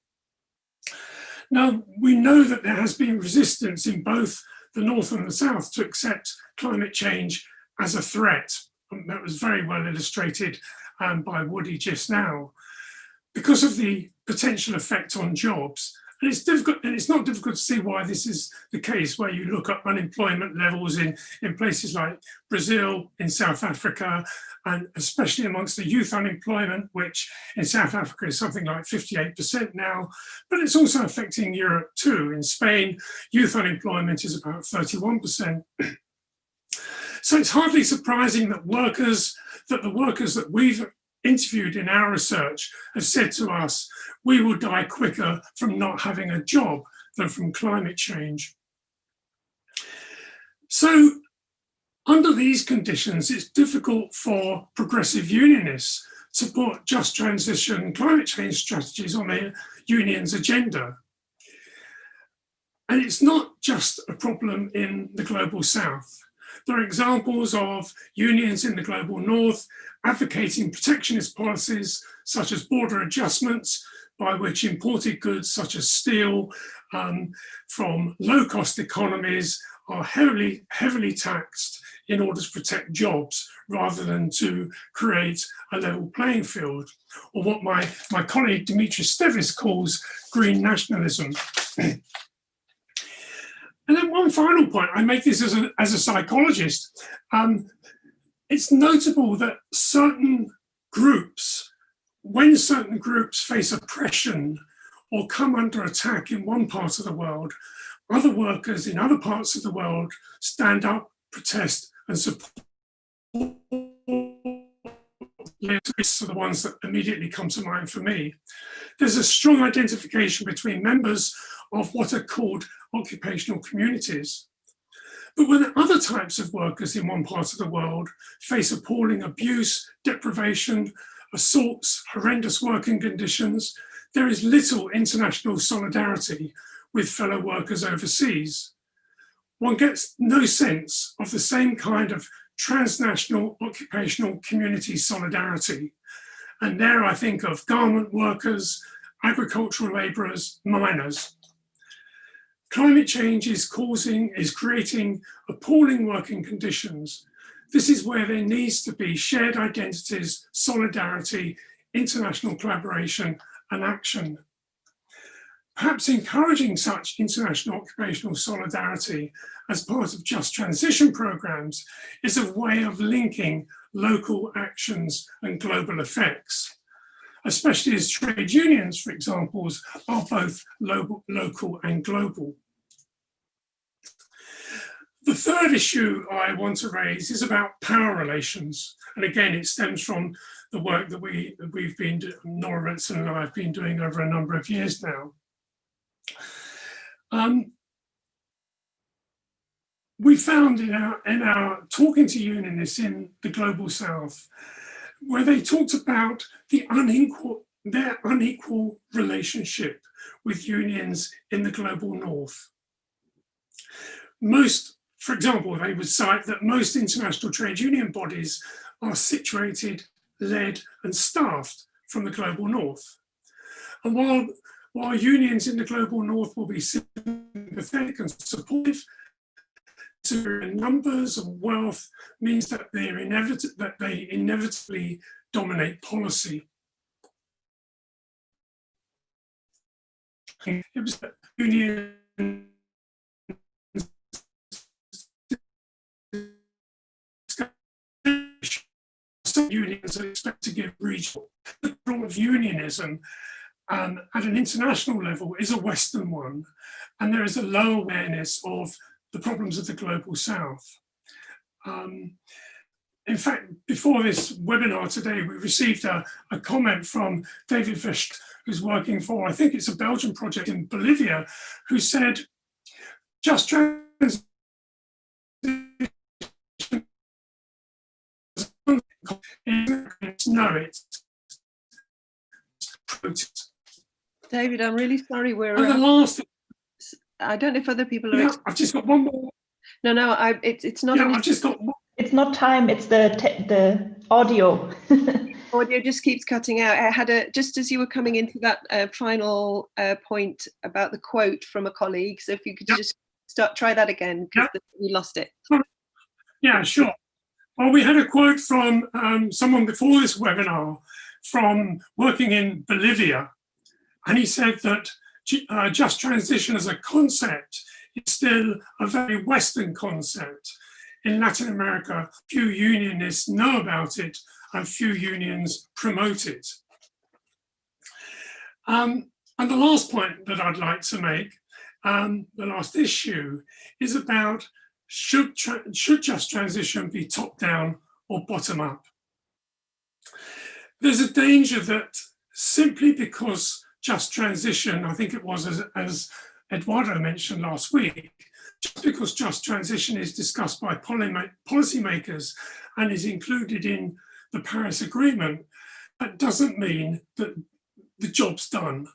Now, we know that there has been resistance in both the North and the South to accept climate change as a threat. And that was very well illustrated by Woody just now, because of the potential effect on jobs. And it's difficult, and it's not difficult to see why this is the case, where you look at unemployment levels in places like Brazil, in South Africa, and especially amongst the youth unemployment, which in South Africa is something like 58% now, but it's also affecting Europe too. In Spain, youth unemployment is about 31%. So it's hardly surprising that the workers that we've interviewed in our research have said to us, we will die quicker from not having a job than from climate change. So under these conditions, it's difficult for progressive unionists to put just transition climate change strategies on their union's agenda. And it's not just a problem in the global South. There are examples of unions in the global North advocating protectionist policies such as border adjustments, by which imported goods such as steel from low-cost economies are heavily taxed in order to protect jobs rather than to create a level playing field, or what my colleague Dimitris Stevis calls green nationalism. And then one final point, I make this as a psychologist. It's notable that certain groups, when certain groups face oppression or come under attack in one part of the world, other workers in other parts of the world stand up, protest, and support. These are the ones that immediately come to mind for me. There's a strong identification between members of what are called occupational communities. But when other types of workers in one part of the world face appalling abuse, deprivation, assaults, horrendous working conditions, there is little international solidarity with fellow workers overseas. One gets no sense of the same kind of transnational occupational community solidarity. And there I think of garment workers, agricultural labourers, miners. Climate change is creating appalling working conditions. This is where there needs to be shared identities, solidarity, international collaboration and action. Perhaps encouraging such international occupational solidarity as part of just transition programmes is a way of linking local actions and global effects, especially as trade unions, for example, are both local and global. The third issue I want to raise is about power relations. And again, it stems from the work that we've been doing, Nora Ritson and I have been doing over a number of years now. We found in our talking to unionists in the Global South, where they talked about their unequal relationship with unions in the Global North. For example, they would cite that most international trade union bodies are situated, led and staffed from the Global North. And while unions in the Global North will be sympathetic and supportive, superior numbers and wealth means that they inevitably dominate policy. It was that unions are expected to give regional. The role of unionism at an international level is a Western one, and there is a low awareness of the problems of the Global South. In fact, before this webinar today, we received a comment from David Vest, who's working for, I think it's a Belgian project in Bolivia, who said, just transition no, it's David, I'm really sorry. I don't know if other people are. Yeah, I've just got one more. No, it's not. Yeah, I've just got one. It's not time. It's the audio. Audio just keeps cutting out. I had just as you were coming into that final point about the quote from a colleague. So if you could just try that again, because we lost it. Yeah, sure. Well, we had a quote from someone before this webinar from working in Bolivia, and he said that just transition as a concept is still a very Western concept. In Latin America, few unionists know about it and few unions promote it. And the last point that I'd like to make, the last issue, is about should just transition be top down or bottom up? There's a danger that simply because just transition, I think it was as Eduardo mentioned last week, just because just transition is discussed by policymakers and is included in the Paris Agreement, that doesn't mean that the job's done.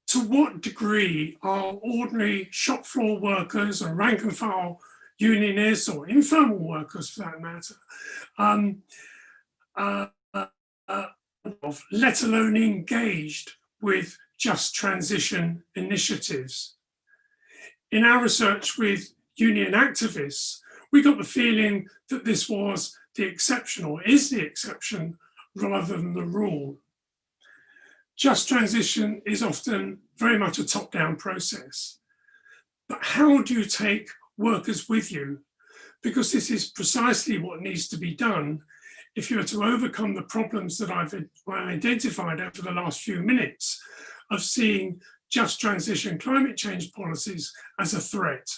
To what degree are ordinary shop floor workers or rank and file unionists or informal workers for that matter of, let alone engaged with just transition initiatives. In our research with union activists, we got the feeling that this was the exception, or is the exception, rather than the rule. Just transition is often very much a top-down process. But how do you take workers with you? Because this is precisely what needs to be done if you're to overcome the problems that I've identified over the last few minutes of seeing just transition climate change policies as a threat.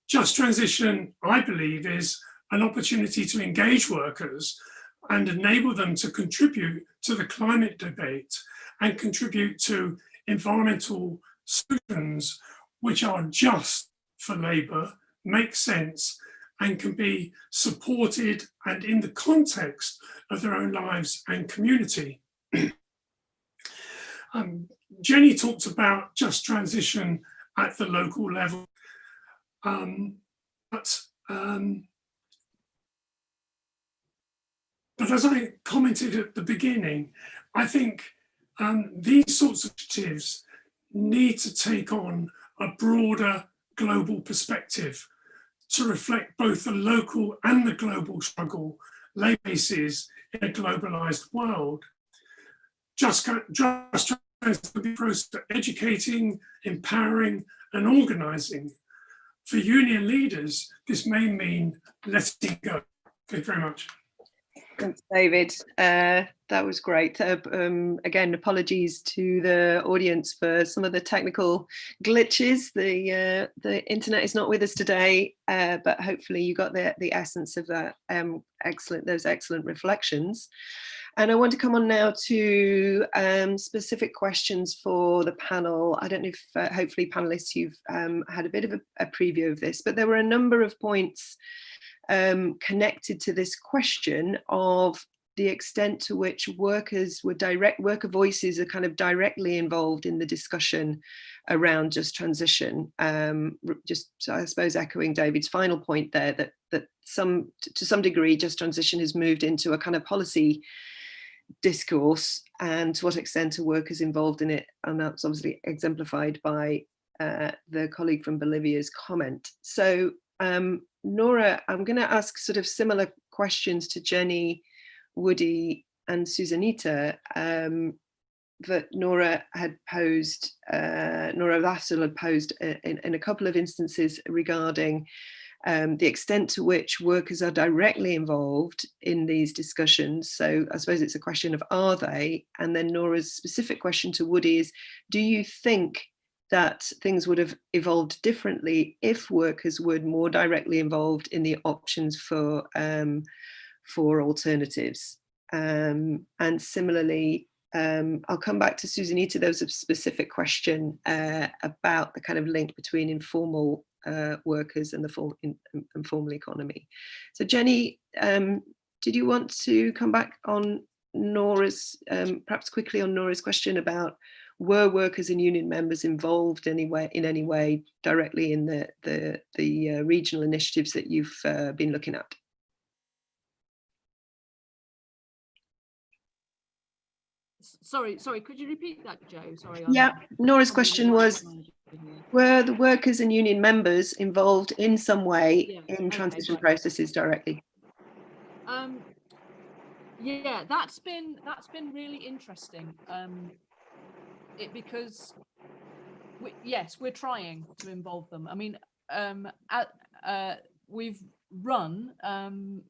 Just transition, I believe, is an opportunity to engage workers and enable them to contribute to the climate debate and contribute to environmental solutions which are just for labour, make sense, and can be supported and in the context of their own lives and community. Jenny talked about just transition at the local level, but as I commented at the beginning, I think these sorts of initiatives need to take on a broader global perspective to reflect both the local and the global struggle labour faces in a globalised world. Just transition will be a process of educating, empowering and organising. For union leaders, this may mean letting go. Thank you very much. Thanks, David. That was great. Again, apologies to the audience for some of the technical glitches. The internet is not with us today, but hopefully you got the essence of that. Those excellent reflections. And I want to come on now to specific questions for the panel. I don't know if hopefully panelists, you've had a bit of a preview of this, but there were a number of points connected to this question of the extent to which worker voices are kind of directly involved in the discussion around just transition. Just, I suppose, echoing David's final point there, that to some degree, just transition has moved into a kind of policy discourse, and to what extent are workers involved in it, and that's obviously exemplified by the colleague from Bolivia's comment. So Nora, I'm going to ask sort of similar questions to Jenny, Woody and Susanita that Nora had posed, Nora Vassal had posed in a couple of instances regarding the extent to which workers are directly involved in these discussions. So I suppose it's a question of are they? And then Nora's specific question to Woody is, do you think that things would have evolved differently if workers were more directly involved in the options for alternatives? And similarly, I'll come back to Susanita. There was a specific question about the kind of link between informal workers and the informal economy. So Jenny, did you want to come back on Nora's, perhaps quickly on Nora's question about were workers and union members involved in any way directly in the regional initiatives that you've been looking at? Sorry, could you repeat that, Joe? Sorry. Yeah, Nora's question was, were the workers and union members involved in some way in transition processes directly? Yeah, that's been really interesting. Because yes, we're trying to involve them. I mean, we've run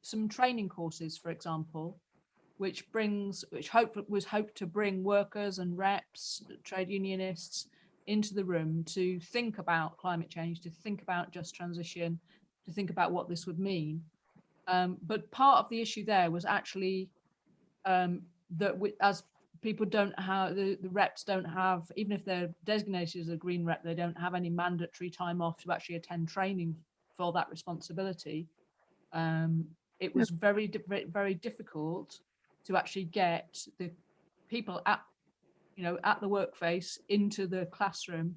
some training courses, for example, which was hoped to bring workers and reps, trade unionists into the room to think about climate change, to think about just transition, to think about what this would mean. But part of the issue there was actually that as people don't have, the reps don't have, even if they're designated as a green rep, they don't have any mandatory time off to actually attend training for that responsibility. It was very difficult to actually get the people at the workplace into the classroom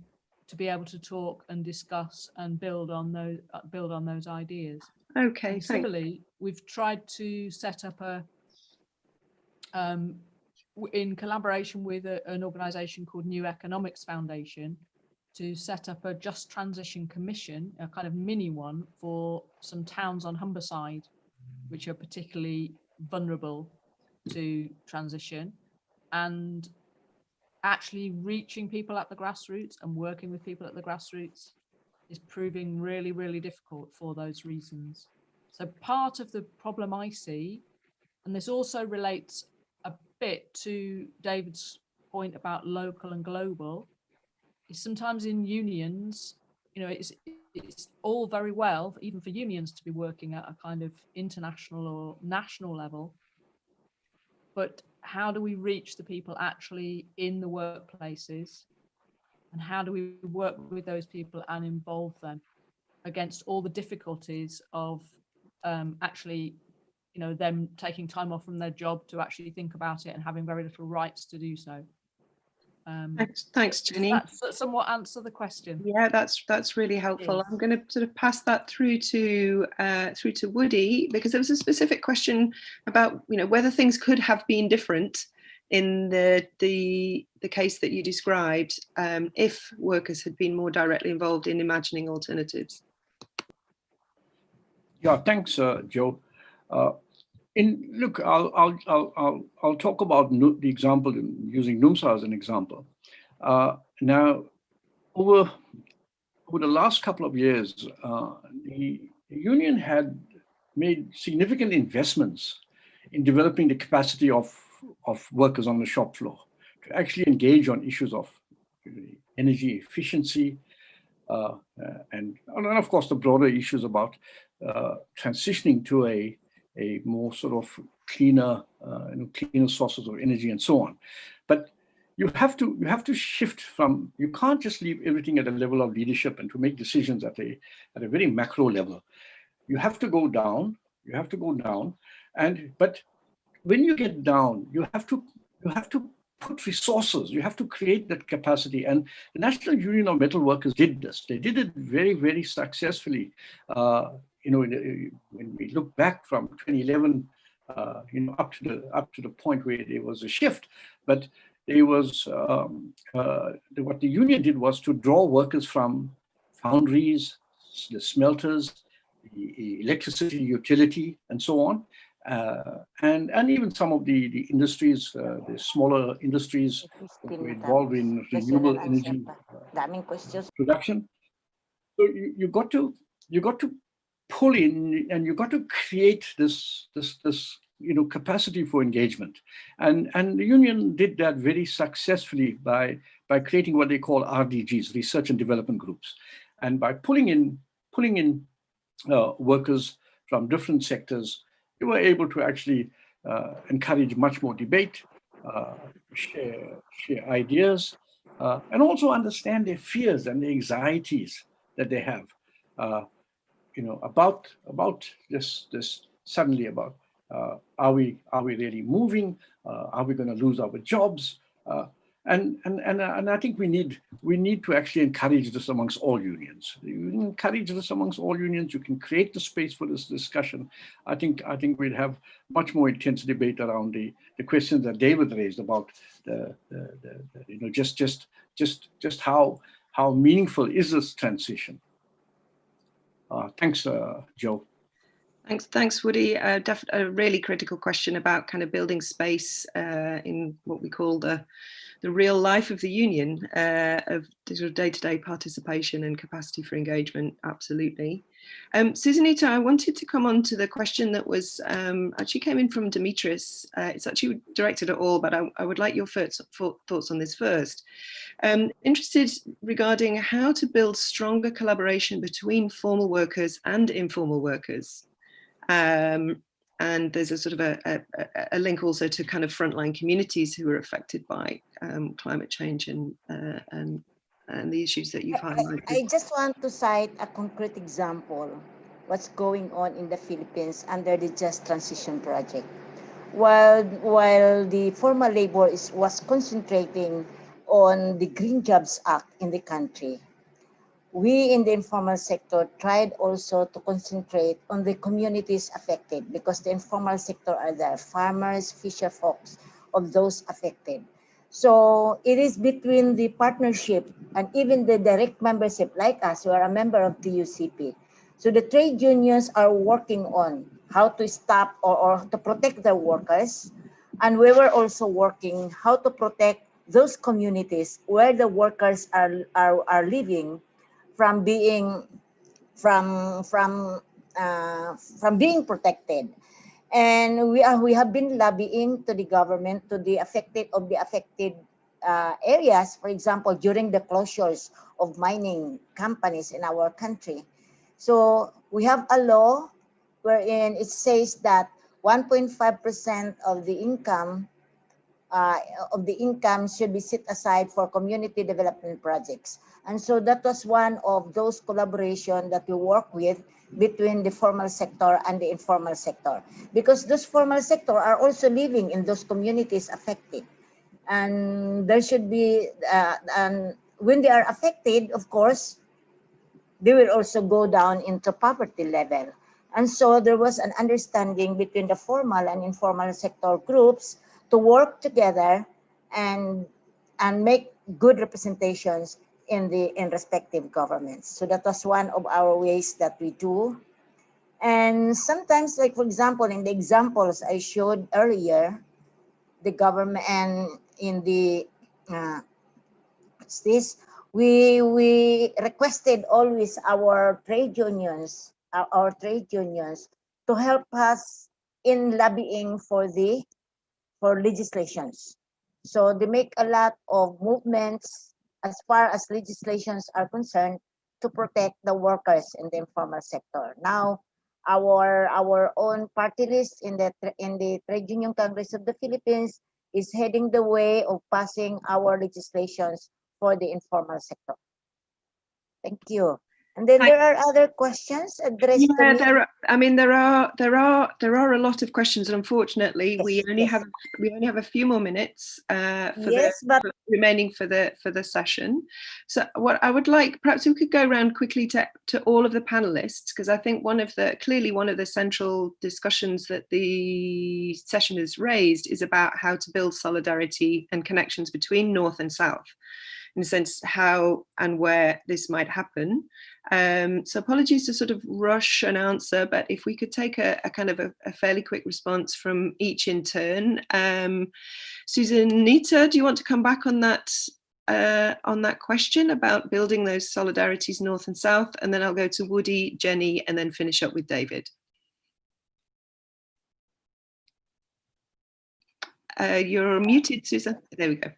to be able to talk and discuss and build on those ideas. Okay. And similarly, we've tried to set up in collaboration with an organisation called New Economics Foundation, to set up a Just Transition Commission, a kind of mini one for some towns on Humber side, which are particularly vulnerable to transition, and actually reaching people at the grassroots and working with people at the grassroots is proving really, really difficult for those reasons. So part of the problem I see, and this also relates a bit to David's point about local and global, is sometimes in unions, you know, it's all very well, even for unions, to be working at a kind of international or national level, but how do we reach the people actually in the workplaces, and how do we work with those people and involve them against all the difficulties of actually, you know, them taking time off from their job to actually think about it and having very little rights to do so. Thanks, Jenny. That somewhat answer the question. Yeah, that's really helpful. I'm going to sort of pass that through to Woody, because there was a specific question about, you know, whether things could have been different in the case that you described if workers had been more directly involved in imagining alternatives. Yeah, thanks, Joe. Look, I'll talk about the example using NUMSA as an example. Now, over the last couple of years, the union had made significant investments in developing the capacity of workers on the shop floor to actually engage on issues of energy efficiency, and of course the broader issues about transitioning to a more sort of cleaner sources of energy and so on. But you have to shift from, you can't just leave everything at a level of leadership and to make decisions at a very macro level. You have to go down. But when you get down, you have to put resources. You have to create that capacity. And the National Union of Metalworkers did this. They did it very, very successfully. When we look back from 2011, up to the point where there was a shift, but there was what the union did was to draw workers from foundries, the smelters, the electricity utility, and so on, and even some of the industries, the smaller industries that were involved in renewable energy production. So you got to pull in, and you got to create this capacity for engagement, and the union did that very successfully by creating what they call RDGs, research and development groups, and by pulling in workers from different sectors. They were able to actually encourage much more debate, share ideas, and also understand their fears and the anxieties that they have. About this suddenly about are we really moving? Are we going to lose our jobs? And I think we need to actually encourage this amongst all unions. You can encourage this amongst all unions. You can create the space for this discussion. I think we'd have much more intense debate around the questions that David raised about just how meaningful is this transition. Thanks, Joe. Thanks, Woody. A really critical question about kind of building space in what we call the real life of the union, of sort of day-to-day participation and capacity for engagement. Absolutely. Susanita, I wanted to come on to the question that was actually came in from Dimitris. It's actually directed at all, but I would like your thoughts on this first. Interested regarding how to build stronger collaboration between formal workers and informal workers. And there's a sort of a link also to kind of frontline communities who are affected by climate change and the issues that you've highlighted. I just want to cite a concrete example, what's going on in the Philippines under the Just Transition Project. While the formal labor was concentrating on the Green Jobs Act in the country, we in the informal sector tried also to concentrate on the communities affected, because the informal sector are there, farmers, fisher folks, of those affected. So it is between the partnership and even the direct membership, like us, who are a member of the UCP. So the trade unions are working on how to stop or to protect their workers. And we were also working how to protect those communities where the workers are living from being from being protected. And we have been lobbying to the government, to the affected areas, for example, during the closures of mining companies in our country. So we have a law wherein it says that 1.5% of the income should be set aside for community development projects. And so that was one of those collaboration that we work with between the formal sector and the informal sector, because those formal sector are also living in those communities affected. And there should be, and when they are affected, of course, they will also go down into poverty level. And so there was an understanding between the formal and informal sector groups to work together and make good representations in respective governments. So that was one of our ways that we do. And sometimes, like for example, in the examples I showed earlier, the government and in the we requested always our trade unions to help us in lobbying for legislations. So they make a lot of movements as far as legislations are concerned to protect the workers in the informal sector. Now, our own party list in the Trade Union Congress of the Philippines is heading the way of passing our legislations for the informal sector. Thank you. And then there are other questions addressed to me. There are a lot of questions, and unfortunately, Yes, we only have a few more minutes remaining for the session. So what I would like, perhaps we could go around quickly to all of the panelists, because I think one of the central discussions that the session has raised is about how to build solidarity and connections between North and South, in a sense, how and where this might happen. So apologies to sort of rush an answer, but if we could take a kind of a fairly quick response from each in turn. Susanita, do you want to come back on that question about building those solidarities North and South? And then I'll go to Woody, Jenny, and then finish up with David. You're muted, Susan. There we go.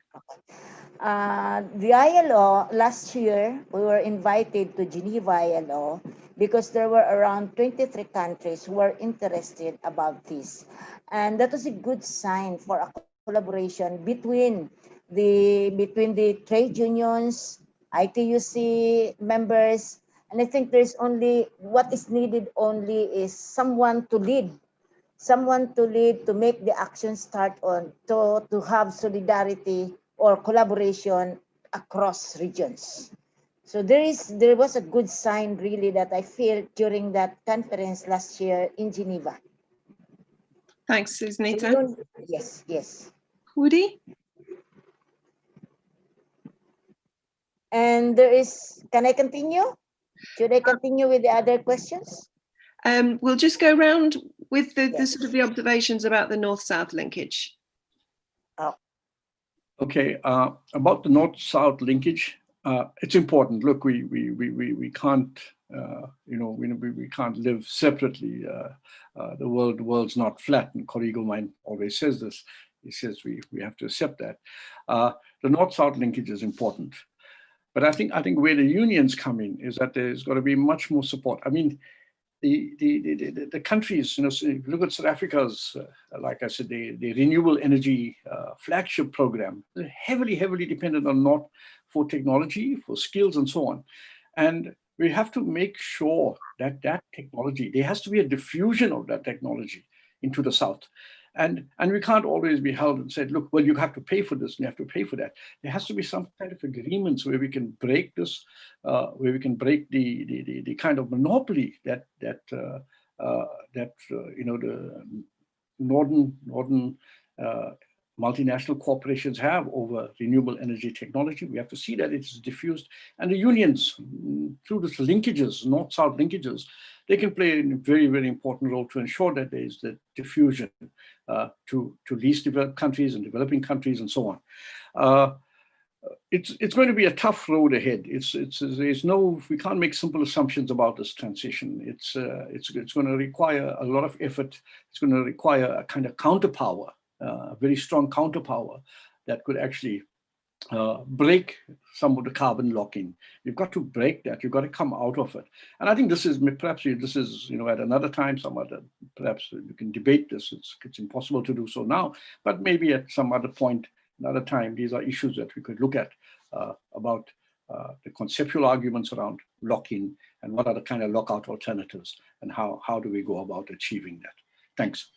The ILO, last year, we were invited to Geneva ILO because there were around 23 countries who were interested about this. And that was a good sign for a collaboration between the trade unions, ITUC members, and I think there's only, what is needed only is someone to lead, to make the action start on, to have solidarity or collaboration across regions. So there was a good sign really that I feel during that conference last year in Geneva. Thanks, Susanita. Yes. Woody? And can I continue? Should I continue with the other questions? We'll just go around with the sort of the observations about the North-South linkage. Oh. Okay, about the North-South linkage, it's important. Look, we can't, we can't live separately. The world's not flat, and Corrigo Mine always says this. He says we have to accept that. The North-South linkage is important, but I think where the unions come in is that there's got to be much more support. I mean, the countries, if you look at South Africa's, like I said, the renewable energy flagship program, they're heavily dependent on North for technology, for skills, and so on. And we have to make sure that technology, there has to be a diffusion of that technology into the South. And we can't always be held and said, look, well, you have to pay for this and you have to pay for that. There has to be some kind of agreements where we can break this, where we can break the kind of monopoly that the northern multinational corporations have over renewable energy technology. We have to see that it's diffused, and the unions, through the linkages, north-south linkages, they can play a very, very important role to ensure that there is the diffusion to least developed countries and developing countries and so on. It's going to be a tough road ahead. We can't make simple assumptions about this transition. It's going to require a lot of effort. It's going to require a kind of counterpower, a very strong counterpower that could actually break some of the carbon lock-in. You've got to break that. You've got to come out of it. And I think this is at another time, perhaps you can debate this. It's impossible to do so now, but maybe at some other point, another time, these are issues that we could look at about the conceptual arguments around lock-in and what are the kind of lockout alternatives and how do we go about achieving that. Thanks.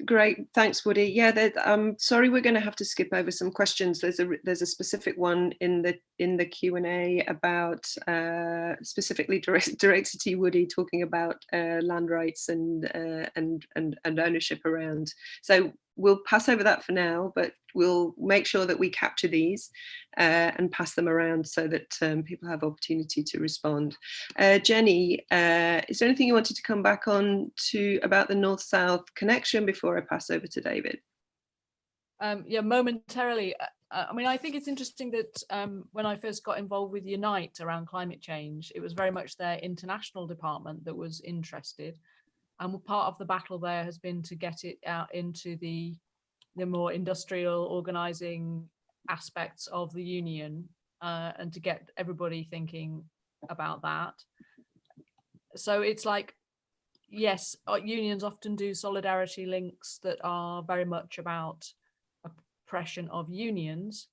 Great, thanks, Woody. Yeah, sorry, we're going to have to skip over some questions. There's a specific one in the Q&A about specifically directed to you, Woody, talking about land rights and ownership around. So we'll pass over that for now, but we'll make sure that we capture these and pass them around so that people have opportunity to respond. Jenny, is there anything you wanted to come back on to about the north-south connection before I pass over to David? Yeah, momentarily. I mean, I think it's interesting that when I first got involved with Unite around climate change, it was very much their international department that was interested. And part of the battle there has been to get it out into the more industrial organizing aspects of the union and to get everybody thinking about that. So it's like, yes, unions often do solidarity links that are very much about oppression of unions.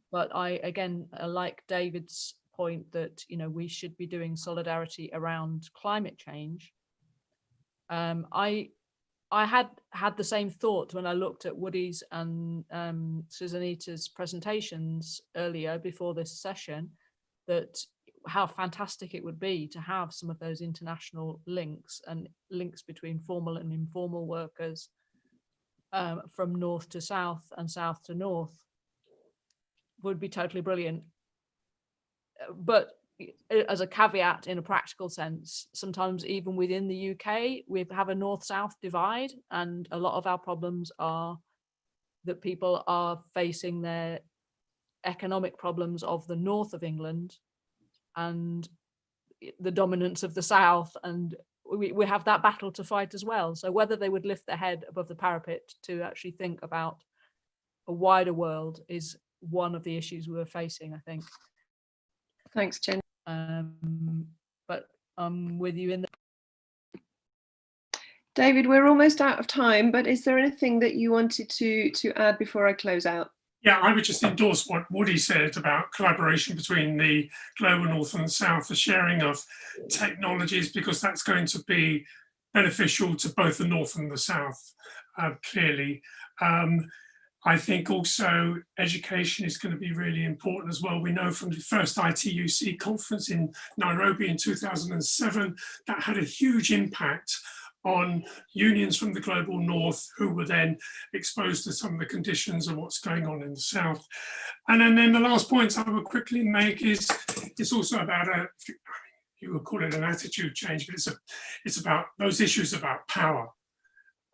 But again, like David's point that, we should be doing solidarity around climate change. I had the same thought when I looked at Woody's and Susanita's presentations earlier before this session, that how fantastic it would be to have some of those international links and links between formal and informal workers from north to south and south to north would be totally brilliant. But as a caveat, in a practical sense, sometimes even within the UK, we have a north-south divide, and a lot of our problems are that people are facing their economic problems of the north of England and the dominance of the south, and we have that battle to fight as well. So whether they would lift their head above the parapet to actually think about a wider world is one of the issues we're facing, I think. Thanks, Jenny. But I'm with you in the... David, we're almost out of time, but is there anything that you wanted to add before I close out? Yeah, I would just endorse what Woody said about collaboration between the global north and the south, the sharing of technologies, because that's going to be beneficial to both the north and the south, clearly. I think also education is going to be really important as well. We know from the first ITUC conference in Nairobi in 2007, that had a huge impact on unions from the global north who were then exposed to some of the conditions of what's going on in the south. And then the last point I will quickly make is it's also about you would call it an attitude change, but it's about those issues about power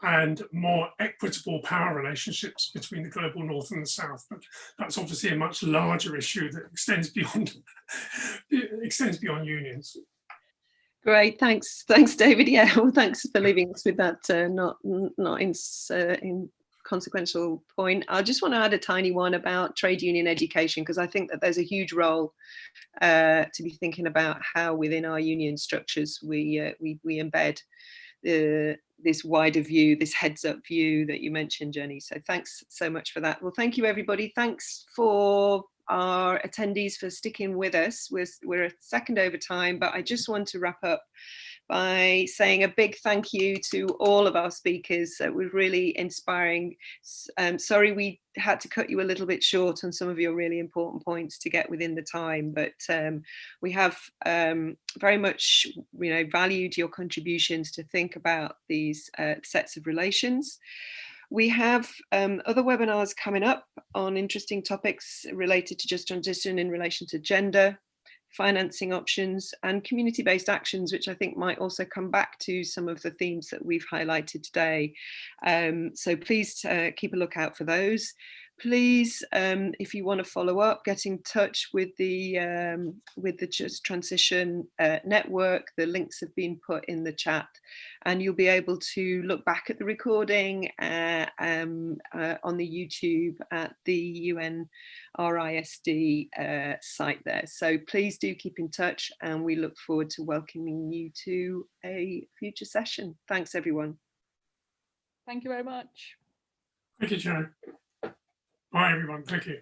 and more equitable power relationships between the global north and the south. But that's obviously a much larger issue that extends beyond unions. Great, thanks, David. Yeah, well, thanks for leaving us with that not inconsequential point. I just want to add a tiny one about trade union education, because I think that there's a huge role to be thinking about how within our union structures we embed this wider view, this heads-up view that you mentioned, Jenny. So thanks so much for that. Well, thank you, everybody. Thanks for our attendees for sticking with us. We're a second over time, but I just want to wrap up by saying a big thank you to all of our speakers. It was really inspiring. Sorry we had to cut you a little bit short on some of your really important points to get within the time, but we have very much valued your contributions to think about these sets of relations. We have other webinars coming up on interesting topics related to just transition in relation to gender, financing options, and community-based actions, which I think might also come back to some of the themes that we've highlighted today. So please keep a lookout for those. Please, if you want to follow up, get in touch with the Just Transition network. The links have been put in the chat, and you'll be able to look back at the recording on the YouTube at the UNRISD site there. So please do keep in touch, and we look forward to welcoming you to a future session. Thanks, everyone. Thank you very much. Thank you, Jo. Bye, everyone. Thank you.